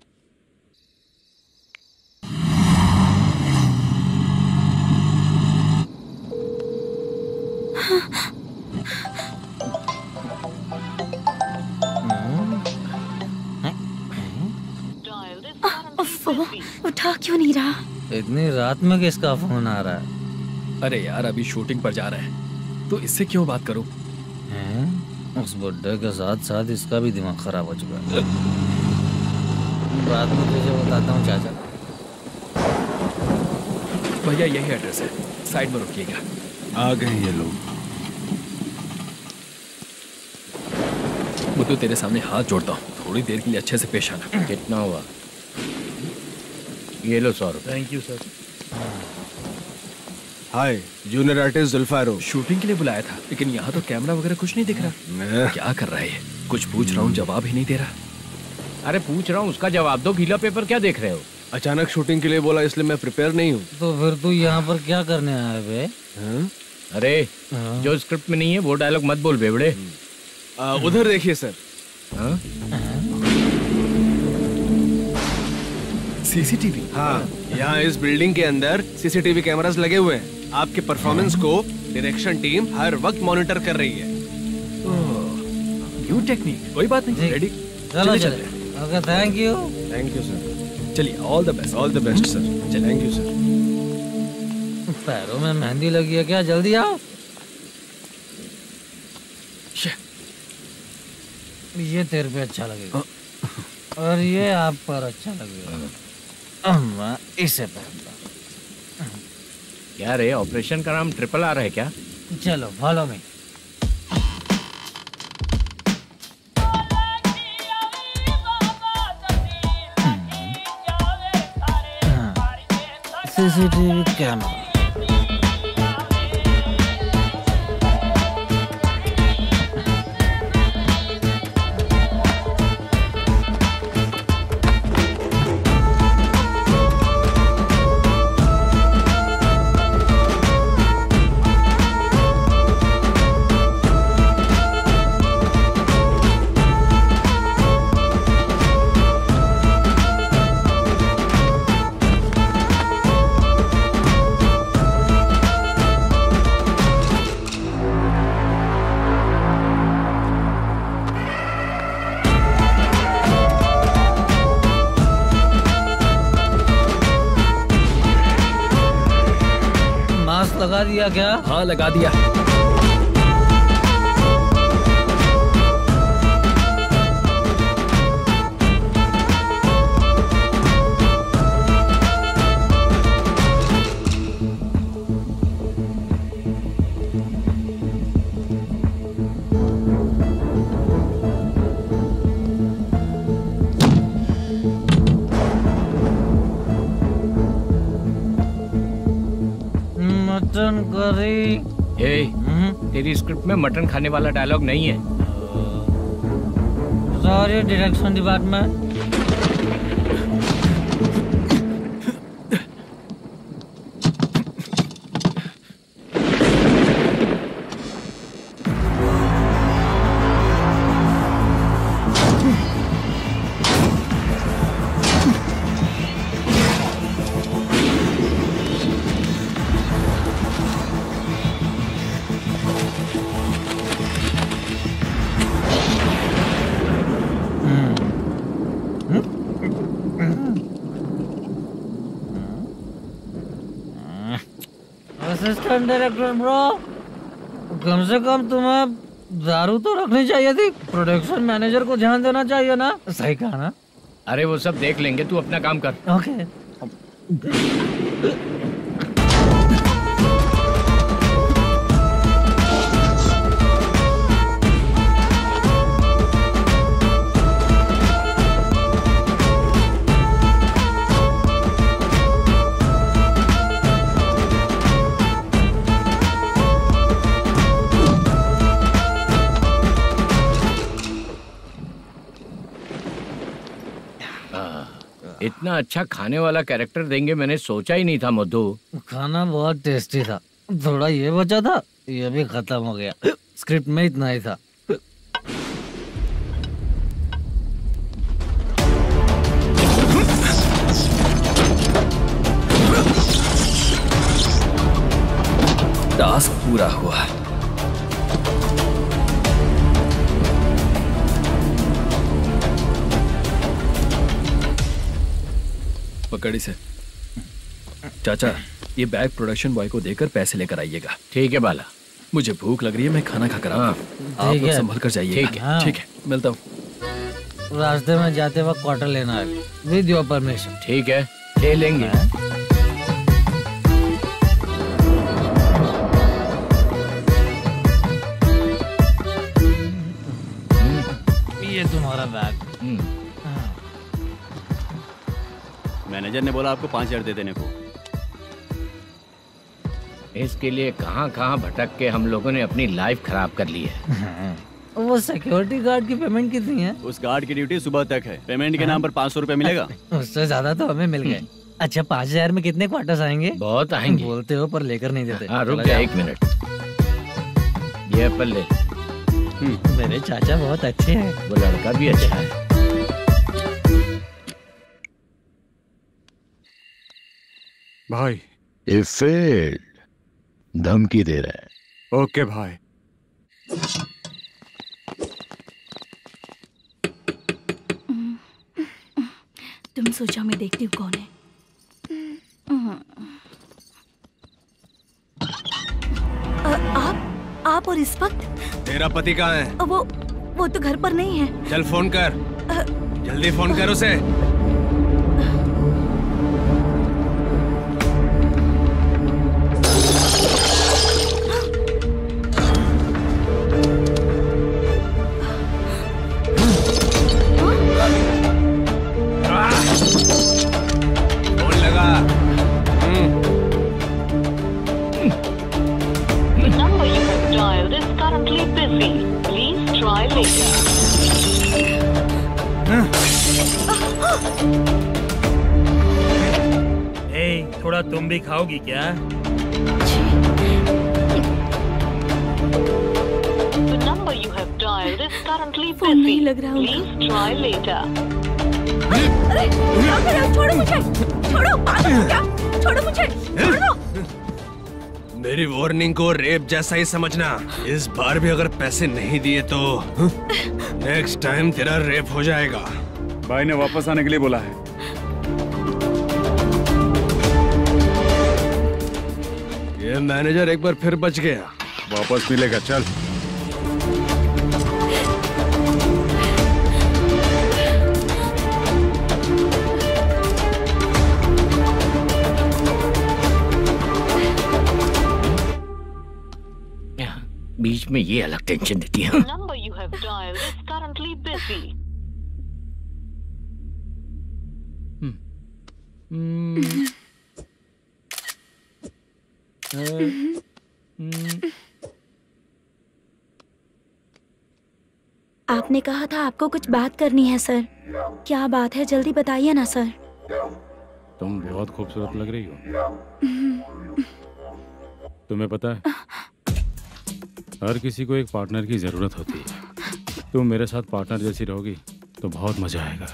उठा क्यों नहीं रहा? इतनी रात में किसका फोन आ रहा है? अरे यार, अभी शूटिंग पर जा रहे हैं, तो इससे क्यों बात करूं? उस बुड्ढे के साथ साथ इसका भी दिमाग खराब हो चुका है। बाद में तुझे बताता हूँ चाचा। भैया यही एड्रेस है, साइड में रुकिएगा। आ गए ये लोग। मुझे तेरे सामने हाथ जोड़ता हूँ, थोड़ी देर के लिए अच्छे से पेश आना। कितना हुआ? ये लो 100 रुपए। Thank you sir. Hi, junior artist जुल्फारो। शूटिंग के लिए बुलाया था, लेकिन यहाँ तो कैमरा वगैरह कुछ नहीं दिख रहा। क्या कर रहा है? कुछ पूछ रहा हूँ, जवाब ही नहीं दे रहा। अरे पूछ रहा हूँ, उसका जवाब दो। गीला पेपर क्या देख रहे हो? अचानक शूटिंग के लिए बोला, इसलिए मैं प्रिपेयर नहीं हूँ। तो फिर तू यहाँ पर क्या करने आया बे? अरे जो स्क्रिप्ट में नहीं है वो डायलॉग मत बोल बेवड़े। उधर देखिए सर। सीसीटीवी? हाँ, यहाँ इस बिल्डिंग के अंदर सीसीटीवी कैमरास लगे हुए हैं। आपके परफॉर्मेंस को डायरेक्शन टीम हर वक्त मॉनिटर कर रही है। न्यू टेक्निक, कोई बात नहीं। रेडी? चलो चले। Okay, thank you. Thank you sir. चलिए, all the best. All the best sir. Thank you sir. पैरों में मेहंदी लगी है क्या? जल्दी आओ। ये तेरे पे अच्छा लगेगा और ये आप पर अच्छा लगेगा। मैं इसे पहनता। क्या रे, ऑपरेशन का नाम RRR है क्या? चलो फॉलो मी। CCTV camera. लगा दिया क्या? हाँ लगा दिया। Mutton curry. तेरी स्क्रिप्ट में मटन खाने वाला डायलॉग नहीं है। Sorry direction department. Assistant director bro, कम से कम तुम्हें दारू तो रखनी चाहिए थी। प्रोडक्शन मैनेजर को ध्यान देना चाहिए ना। सही कहा ना? अरे वो सब देख लेंगे, तू अपना काम कर। ओके। इतना अच्छा खाने वाला कैरेक्टर देंगे मैंने सोचा ही नहीं था मधु। खाना बहुत टेस्टी था। थोड़ा ये बचा था, ये भी खत्म हो गया। स्क्रिप्ट में इतना ही था। टास्क पूरा हुआ। पकड़ी से। चाचा, ये बैग प्रोडक्शन बॉय को देकर पैसे लेकर आइएगा। ठीक है बाला। मुझे भूख लग रही है, मैं खाना खाकर आता हूँ। आप लोग संभल कर जाइएगा। ठीक है। ठीक है, मिलता हूँ। रास्ते में जाते वक्त क्वार्टर लेना है, विद योर परमिशन। ठीक है, ले लेंगे। ये तुम्हारा बैग। मैनेजर ने बोला आपको 5,000 दे देने को। इसके लिए कहाँ कहाँ भटक के हम लोगों ने अपनी लाइफ खराब कर ली है। वो सिक्योरिटी गार्ड की पेमेंट कितनी है? उस गार्ड की ड्यूटी सुबह तक है। पेमेंट के नाम पर 500 रुपए मिलेगा। उससे ज्यादा तो हमें मिल गए। अच्छा 5,000 में कितने क्वार्टर्स आएंगे? बहुत आएंगे। बोलते हो पर लेकर नहीं देते। हाँ रुक जा 1 मिनट। ये एप्पल ले। मेरे चाचा बहुत अच्छे हैं। वो लड़का भी अच्छा है। भाई ये फेल्ड, धमकी दे रहा है। ओके भाई। तुम सोचो मैं देखती हूँ कौन है। आप और इस वक्त? तेरा पति कहाँ है? वो तो घर पर नहीं है। चल फोन कर। जल्दी फोन कर उसे। थोड़ा तुम भी खाओगी क्या? फोन नहीं लग रहा होगा। अरे क्या कर रहे हो? छोड़ो मुझे। छोड़ो, पागल हो क्या? छोड़ो मुझे। छोड़ो। मेरी वार्निंग को रेप जैसा ही समझना। इस बार भी अगर पैसे नहीं दिए तो नेक्स्ट टाइम तेरा रेप हो जाएगा। भाई ने वापस आने के लिए बोला है। ये मैनेजर एक बार फिर बच गया। वापस मिलेगा, चल। बीच में ये अलग टेंशन देती है। Number you have dialed is currently busy. आपने कहा था आपको कुछ बात करनी है सर। क्या बात है, जल्दी बताइए ना सर। तुम बहुत खूबसूरत लग रही हो। तुम्हें पता है, हर किसी को एक पार्टनर की जरूरत होती है। तुम मेरे साथ पार्टनर जैसी रहोगी तो बहुत मजा आएगा।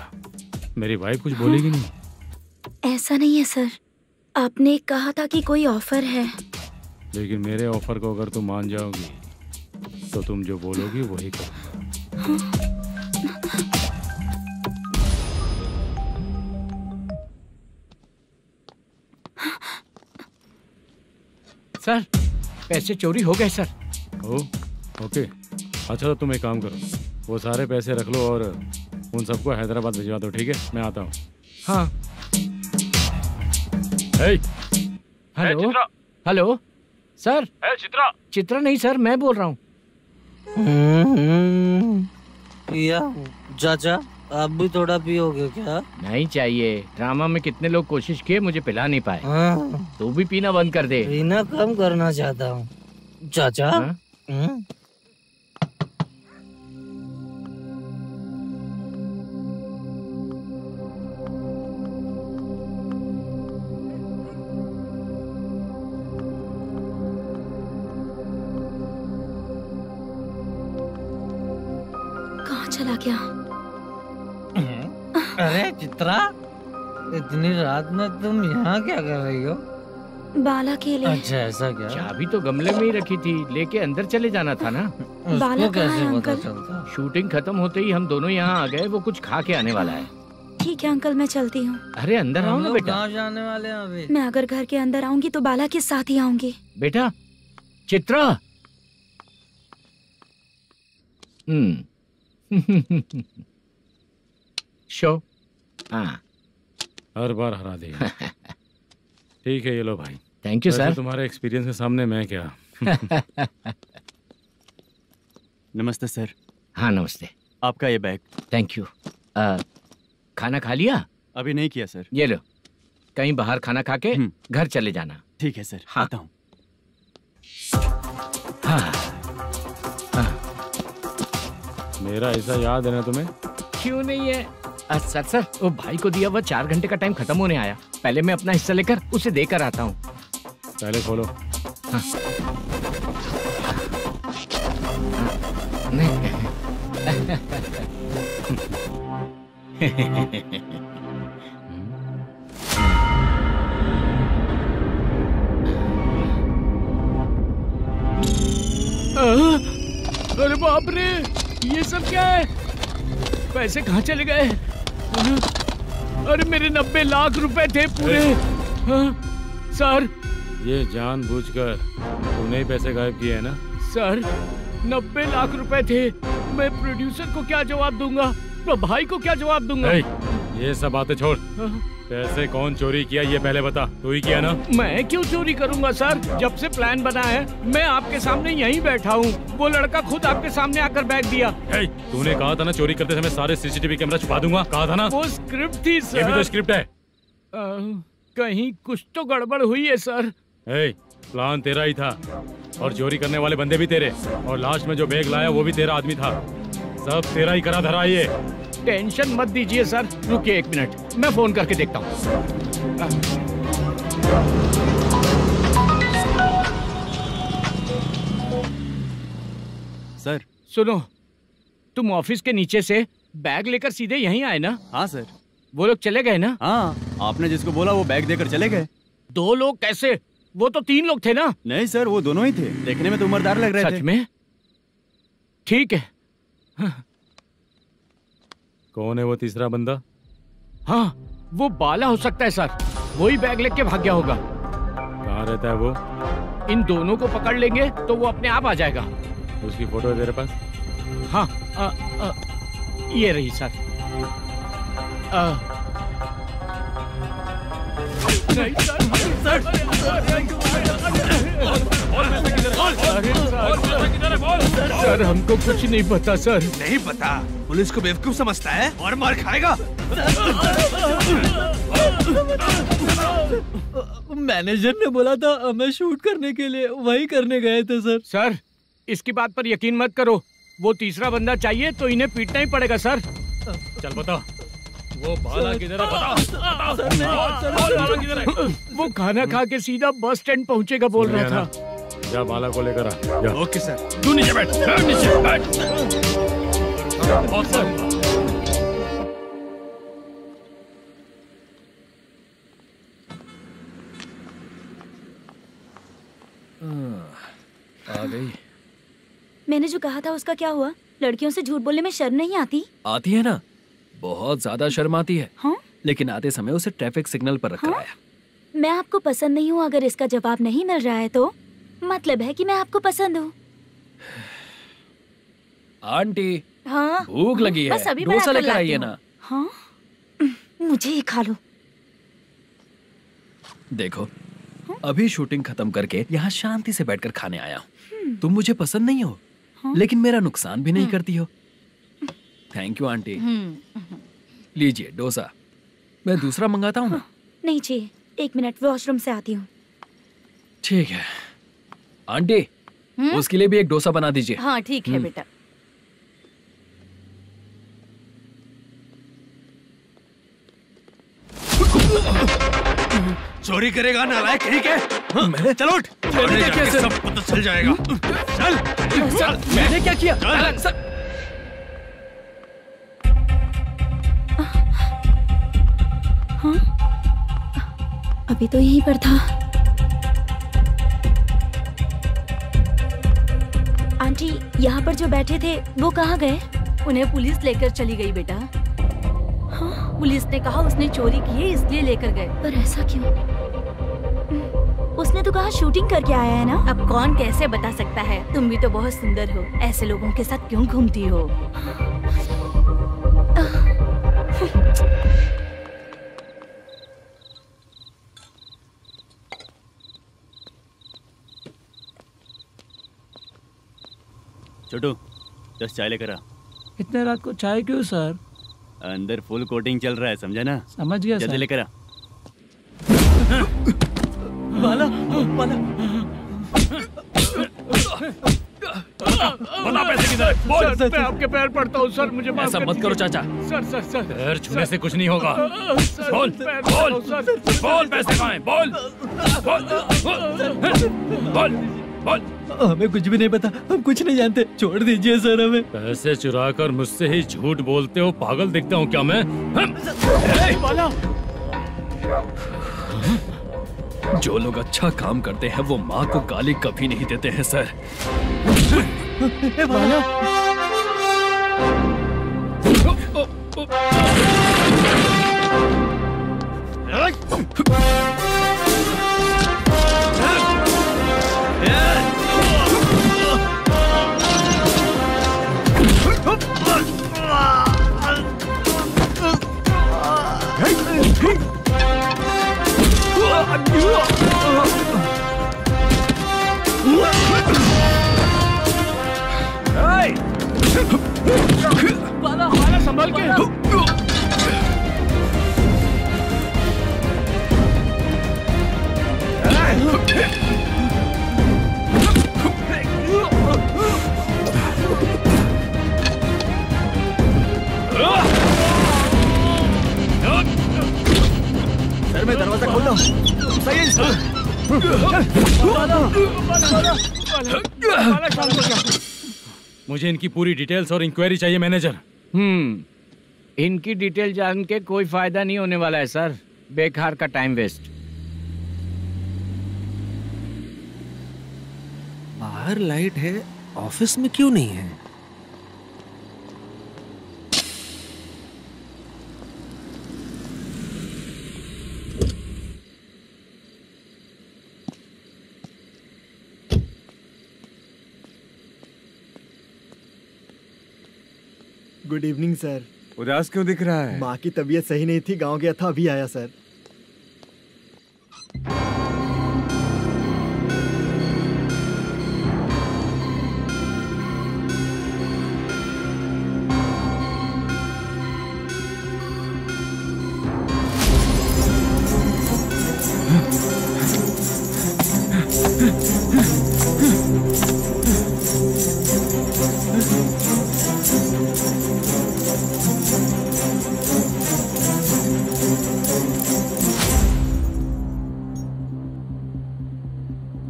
मेरी वाइफ कुछ बोलेगी नहीं? ऐसा नहीं है सर, आपने कहा था कि कोई ऑफर है। लेकिन मेरे ऑफर को अगर तुम मान जाओगी तो तुम जो बोलोगी वही करूँगा। सर, पैसे चोरी हो गए सर। ओके, अच्छा तो तुम एक काम करो, वो सारे पैसे रख लो और उन सबको हैदराबाद भिजवा दो, ठीक है? मैं आता हूँ। हाँ। Hello hello sir. Chitra? Chitra नहीं सर, मैं बोल रहा हूँ। या चाचा, आप भी थोड़ा पियोगे क्या? नहीं चाहिए। ड्रामा में कितने लोग कोशिश किए, मुझे पिला नहीं पाए। तू भी पीना बंद कर दे। पीना कम करना चाहता हूँ चाचा। कहाँ चला गया? अरे चित्रा, इतनी रात में तुम यहाँ क्या कर रही हो? बाला के लिए। अच्छा ऐसा क्या? चाबी तो गमले में ही रखी थी, लेके अंदर चले जाना था ना। बाला कैसे कहाँ है पता अंकल? चलता? शूटिंग खत्म होते ही हम दोनों यहाँ आ गए। वो कुछ खा के आने वाला है। ठीक है अंकल, मैं चलती हूँ। अरे अंदर आओ ना बेटा। कहाँ जाने वाले हैं अभी? मैं अगर घर के अंदर आऊंगी तो बाला के साथ ही आऊंगी। बेटा चित्रा। शो। हाँ, हर बार हरा देगा। ठीक है, ये लो भाई। Thank you sir. तुम्हारे एक्सपीरियंस के सामने मैं क्या। नमस्ते सर। हाँ नमस्ते। आपका ये बैग। Thank you. खाना खा लिया? अभी नहीं किया सर। ये लो, कहीं बाहर खाना खा के घर चले जाना। ठीक है सर। हाँ। आता हूँ। हाँ। मेरा ऐसा याद है ना तुम्हें? क्यों नहीं है सर। सर वो भाई को दिया हुआ 4 घंटे का टाइम खत्म होने आया। पहले मैं अपना हिस्सा लेकर उसे देकर आता हूँ। पहले खोलो। हाँ। अरे बाप रे, ये सब क्या है? पैसे कहाँ चले गए? अरे मेरे 90 लाख रुपए थे पूरे। सर, ये जानबूझकर तूने ही पैसे गायब किए हैं ना? सर 90 लाख रुपए थे। मैं प्रोड्यूसर को क्या जवाब दूंगा, तो भाई को क्या जवाब दूंगा? ये सब बातें छोड़। पैसे कौन चोरी किया ये पहले बता। तू ही किया ना? मैं क्यों चोरी करूंगा सर? जब से प्लान बना है मैं आपके सामने यहीं बैठा हूँ। वो लड़का खुद आपके सामने आकर बैग दिया। तूने कहा था ना चोरी करते समय सारे सीसीटीवी कैमरा छुपा दूंगा, कहा था ना? वो स्क्रिप्ट थी सर। ये भी तो स्क्रिप्ट है। कहीं कुछ तो गड़बड़ हुई है सर। प्लान तेरा ही था और चोरी करने वाले बंदे भी तेरे, और लास्ट में जो बैग लाया वो भी तेरा आदमी था। सब तेरा ही करा धरा। ये टेंशन मत दीजिए सर। रुकिए 1 मिनट, मैं फोन करके देखता हूँ। सर सुनो, तुम ऑफिस के नीचे से बैग लेकर सीधे यहीं आए ना? हाँ सर। वो लोग चले गए ना? हाँ, आपने जिसको बोला वो बैग देकर चले गए। 2 लोग कैसे? वो तो 3 लोग थे ना? नहीं सर, वो दोनों ही थे। देखने में तो उम्रदार लग रहे थे। सच में? ठीक है। कौन है वो तीसरा बंदा? हाँ, वो बाला हो सकता है सर। वही बैग लेके भाग गया होगा। कहाँ रहता है वो? इन दोनों को पकड़ लेंगे तो वो अपने आप आ जाएगा। उसकी फोटो है तेरे पास? हाँ ये रही सर। सर हमको कुछ नहीं पता सर। नहीं पता? पुलिस को बेवकूफ समझता है और मार खाएगा। मैनेजर ने बोला था हमें शूट करने के लिए, वही करने गए थे सर। सर इसकी बात पर यकीन मत करो, वो तीसरा बंदा चाहिए तो इन्हें पीटना ही पड़ेगा सर। चल बता वो बाला किधर है? बता। वो खाना खा के सीधा बस स्टैंड पहुंचेगा बोल रहा था। जा बाला को लेकर आ। Okay sir. तू नीचे बैठ, नीचे बैठ। बहुत सर। आ गई। मैंने जो कहा था उसका क्या हुआ? लड़कियों से झूठ बोलने में शर्म नहीं आती? आती है ना, बहुत ज्यादा शर्म आती है। हाँ? लेकिन आते समय उसे ट्रैफिक सिग्नल पर रखकर आया। मैं आपको पसंद नहीं हूँ अगर इसका जवाब नहीं मिल रहा है तो मतलब है कि मैं आपको पसंद हूँ। आंटी हाँ भूख लगी है, बस अभी डोसा लेकर आइए ना। हाँ मुझे ही खा लो। देखो अभी शूटिंग खत्म करके यहाँ शांति से बैठकर खाने आया हूँ। तुम मुझे पसंद नहीं हो, लेकिन मेरा नुकसान भी नहीं करती हो। Thank you aunty. लीजिए डोसा। मैं दूसरा मंगाता हूँ ना? नहीं चाहिए, 1 मिनट वॉशरूम से आती हूँ। ठीक है आंटी, उसके लिए भी एक डोसा बना दीजिए। हाँ ठीक है बेटा। चोरी करेगा नालायक कहीं के? मैंने चलो उठ, मैंने क्या किया सर? सब पता चल जाएगा। चल सर मैंने क्या किया? सर हाँ अभी तो यहीं पर था। आंटी यहाँ पर जो बैठे थे वो कहाँ गए? उन्हें पुलिस लेकर चली गई बेटा। हाँ पुलिस ने कहा उसने चोरी की है इसलिए लेकर गए। पर ऐसा क्यों? उसने तो कहा शूटिंग करके आया है ना। अब कौन कैसे बता सकता है? तुम भी तो बहुत सुंदर हो, ऐसे लोगों के साथ क्यों घूमती हो? छोटू 10 चाय लेकर आ। इतने रात को चाय क्यों सर? अंदर फुल कोटिंग चल रहा है, समझा ना? समझ गया जल्दी सर। लेकर आ। बाला बाला बता पैसे किधर है? बोल। सर मैं आपके पैर पड़ता हूँ सर, मुझे माफ ऐसा कर मत करो दीजिए। चाचा। सर सर सर पैर छूने से कुछ नहीं होगा। सर, बोल पैर बोल पड़ता हूँ, सर। बोल पैसे कहाँ हैं? बोल बोल बोल। हमें कुछ भी नहीं पता, हम कुछ नहीं जानते, छोड़ दीजिए सर हमें। पैसे चुरा कर मुझसे ही झूठ बोलते हो, पागल दिखता हूँ क्या मैं? बाला जो लोग अच्छा काम करते हैं वो माँ को गाली कभी नहीं देते हैं सर। बाला बाला संभल के। सर मैं दरवाजा खोल रहा हूँ। सही मुझे इनकी पूरी डिटेल्स और इंक्वायरी चाहिए मैनेजर। इनकी डिटेल जान के कोई फायदा नहीं होने वाला है सर, बेकार का टाइम वेस्ट। बाहर लाइट है, ऑफिस में क्यों नहीं है? Good evening sir. उदास क्यों दिख रहा है? माँ की तबीयत सही नहीं थी, गांव गया था, अभी आया सर।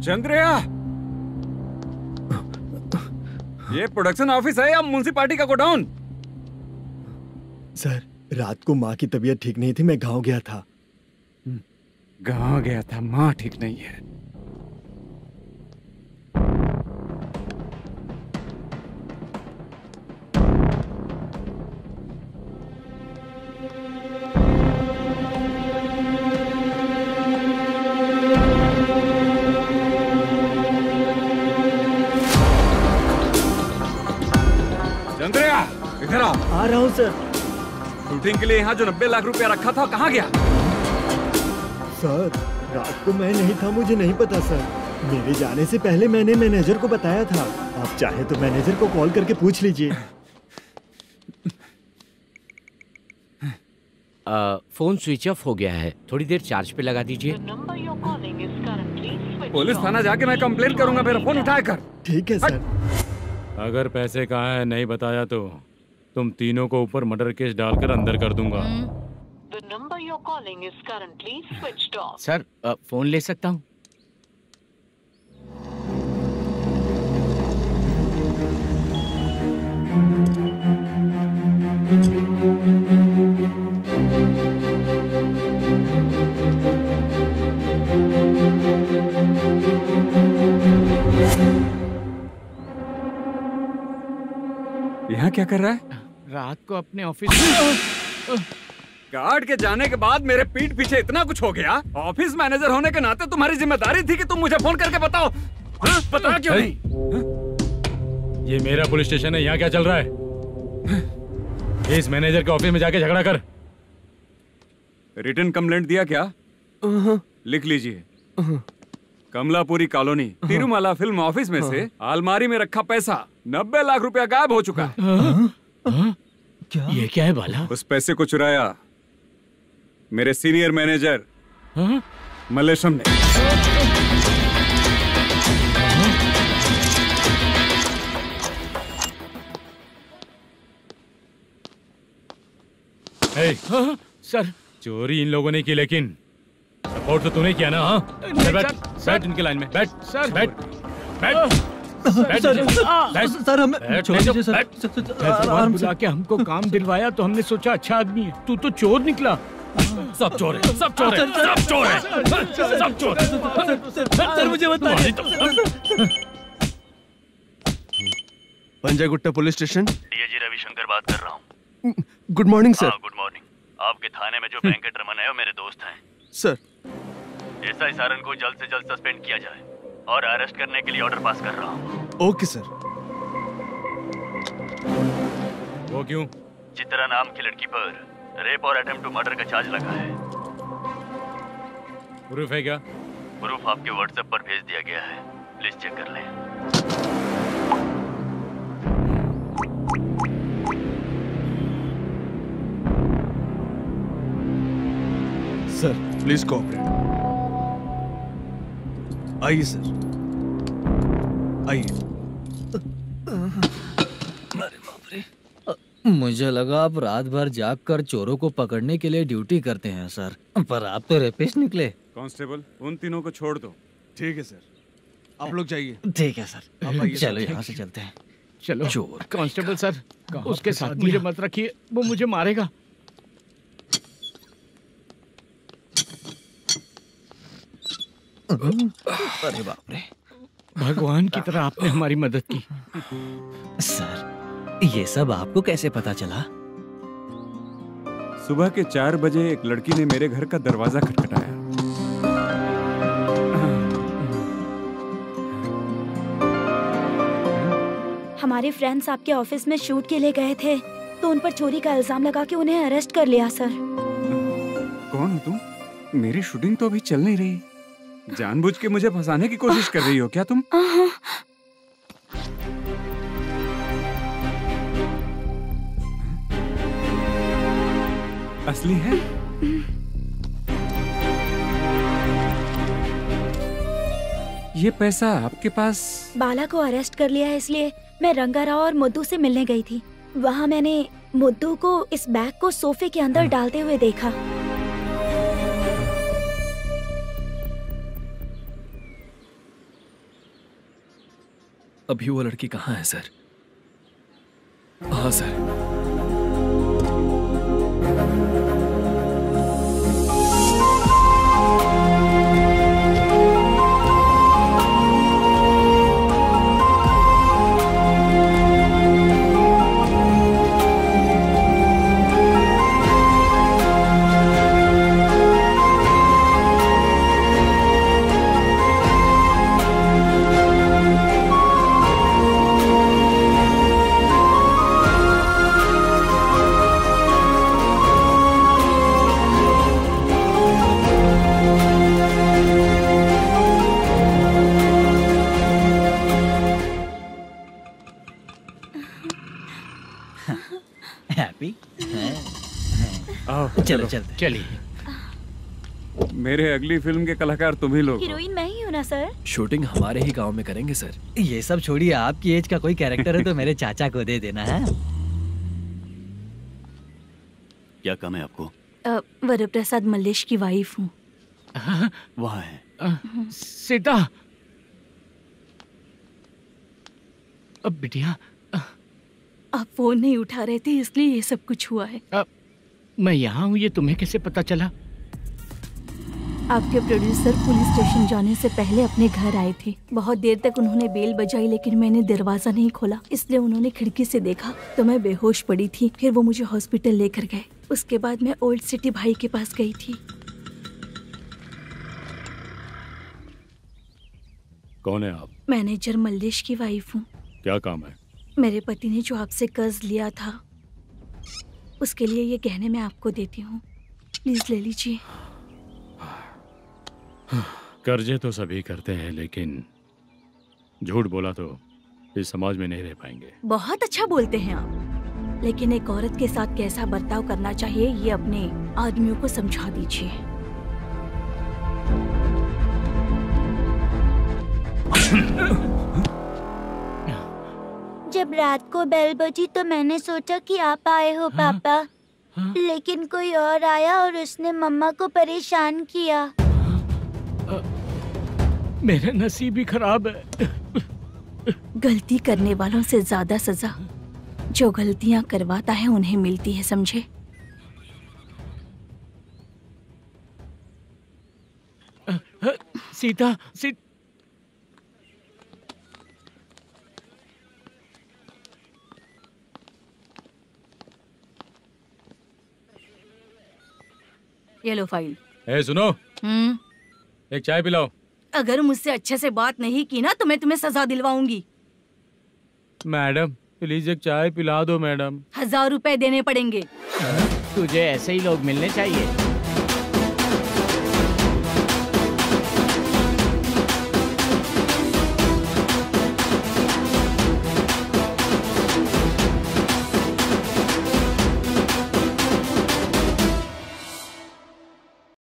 चंद्रया, ये प्रोडक्शन ऑफिस है या म्युनिसिपालिटी का गोडाउन? सर, रात को माँ की तबीयत ठीक नहीं थी, मैं गांव गया था। गांव गया था, माँ ठीक नहीं है। चंद्रया, इधर आ रहा हूँ सर। शूटिंग के लिए यहाँ जो 90 लाख रुपया रखा था, कहाँ गया? सर, रात को मैं नहीं था, मुझे नहीं पता सर। मेरे जाने से पहले मैंने मैनेजर को बताया था। आप चाहे तो मैनेजर को कॉल करके पूछ लीजिए। फोन स्विच ऑफ हो गया है, थोड़ी देर चार्ज पे लगा दीजिए। पुलिस थाना जाके मैं कंप्लेन करूंगा, मेरा फोन उठाया कर। ठीक है सर। अगर पैसे कहाँ है नहीं बताया तो तुम तीनों को ऊपर मर्डर केस डालकर अंदर कर दूंगा। सर, फोन ले सकता हूँ? यहाँ क्या कर रहा है? रात को अपने ऑफिस गार्ड के जाने के बाद मेरे पीठ पीछे इतना कुछ हो गया। ऑफिस मैनेजर होने के नाते तुम्हारी जिम्मेदारी थी कि तुम मुझे फोन करके बताओ। हाँ? पता क्यों नहीं? ये मेरा पुलिस स्टेशन है, यहाँ क्या चल रहा है? इस मैनेजर के ऑफिस में जाके झगड़ा कर। रिटन कंप्लेंट दिया क्या? लिख लीजिए। Kamalapuri colony, Tirumala film office में से अलमारी में रखा पैसा 90 लाख रुपया गायब हो चुका है। क्या? ये क्या है बाला? उस पैसे को चुराया मेरे सीनियर मैनेजर मल्लेशम ने। सर, चोरी इन लोगों ने की, लेकिन सपोर्ट तो तूने किया ना? हाँ, बैठ इनके लाइन में, बैठ सर, बैठ सर, हमें छोड़ दीजिए सर। बुला के हमको काम दिलवाया तो हमने सोचा अच्छा आदमी है, तू तो चोर निकला। सब चोर है, सब चोर है, सब चोर है, सब चोर है। सर, मुझे बताइए। Panjagutta police station, DIG Ravishankar बात कर रहा हूँ। Good morning sir. Good morning. आपके थाने में जो वेंकट रमन है वो मेरे दोस्त हैं। सर, एसआई सारन को जल्द से जल्द सस्पेंड किया जाए और अरेस्ट करने के लिए ऑर्डर पास कर रहा हूँ। Okay sir. वो क्यों? चित्रा नाम की लड़की पर रेप और अटेम्प्ट टू मर्डर का चार्ज लगा है। प्रूफ है क्या? प्रूफ आपके व्हाट्सएप पर भेज दिया गया है, प्लीज चेक कर लें। Sir, please cooperate. आइए सर, आइए। मुझे लगा आप रात भर जाग कर चोरों को पकड़ने के लिए ड्यूटी करते हैं सर, पर आप तो रेपिस्ट निकले। कांस्टेबल, उन तीनों को छोड़ दो। ठीक है सर, आप लोग जाइए। ठीक है सर, चलो यहाँ से चलते हैं। चलो। चोर कांस्टेबल सर, उसके साथ मुझे मत रखिए, वो मुझे मारेगा। अरे बाप रे, भगवान की तरह आपने हमारी मदद की। सर, ये सब आपको कैसे पता चला? सुबह के 4 बजे एक लड़की ने मेरे घर का दरवाजा खटखटाया। हमारे फ्रेंड्स आपके ऑफिस में शूट के लिए गए थे। तो उन पर चोरी का इल्जाम लगा के उन्हें अरेस्ट कर लिया सर। कौन हो तुम? मेरी शूटिंग तो अभी चल नहीं रही। जानबूझ के मुझे फंसाने की कोशिश कर रही हो क्या तुम? असली है? ये पैसा आपके पास? बाला को अरेस्ट कर लिया है इसलिए मैं रंगाराव और मुद्दू से मिलने गई थी। वहाँ मैंने मुद्दू को इस बैग को सोफे के अंदर डालते हुए देखा। अभी वो लड़की कहाँ है सर? हाँ सर। चलो चलते। चलिए। मेरे अगली फिल्म के कलाकार तुम ही लोग। हीरोइन मैं ही हूँ ना सर? शूटिंग हमारे ही गांव में करेंगे सर। ये सब छोड़िए, आपकी एज का कोई कैरेक्टर है तो मेरे चाचा को दे देना है। क्या काम है आपको? वरप्रसाद मल्लेश की वाइफ हूँ। वहाँ है। सीता। अब बिटिया आप फोन नहीं उठा रहे थे इसलिए ये सब कुछ हुआ है। मैं यहाँ हूँ, ये तुम्हें कैसे पता चला? आपके प्रोड्यूसर पुलिस स्टेशन जाने से पहले अपने घर आए थे। बहुत देर तक उन्होंने बेल बजाई लेकिन मैंने दरवाजा नहीं खोला, इसलिए उन्होंने खिड़की से देखा तो मैं बेहोश पड़ी थी। फिर वो मुझे हॉस्पिटल लेकर गए। उसके बाद मैं ओल्ड सिटी भाई के पास गई थी। कौन है आप? मैनेजर मल्लेश की वाइफ हूँ। क्या काम है? मेरे पति ने जो आपसे कर्ज लिया था उसके लिए ये गहने मैं आपको देती हूँ, प्लीज ले लीजिए। कर्जे तो सभी करते हैं लेकिन झूठ बोला तो इस समाज में नहीं रह पाएंगे। बहुत अच्छा बोलते हैं आप, लेकिन एक औरत के साथ कैसा बर्ताव करना चाहिए ये अपने आदमियों को समझा दीजिए। जब रात को बेल बजी तो मैंने सोचा कि आप आए हो पापा, लेकिन कोई और आया और उसने मम्मा को परेशान किया। मेरा नसीब ही खराब है। गलती करने वालों से ज्यादा सजा जो गलतियां करवाता है उन्हें मिलती है, समझे? सीता, ये लो फाइल। ए सुनो, एक चाय पिलाओ। अगर मुझसे अच्छे से बात नहीं की ना तो मैं तुम्हें सजा दिलवाऊंगी। मैडम प्लीज एक चाय पिला दो मैडम। 1000 रुपए देने पड़ेंगे। तुझे ऐसे ही लोग मिलने चाहिए।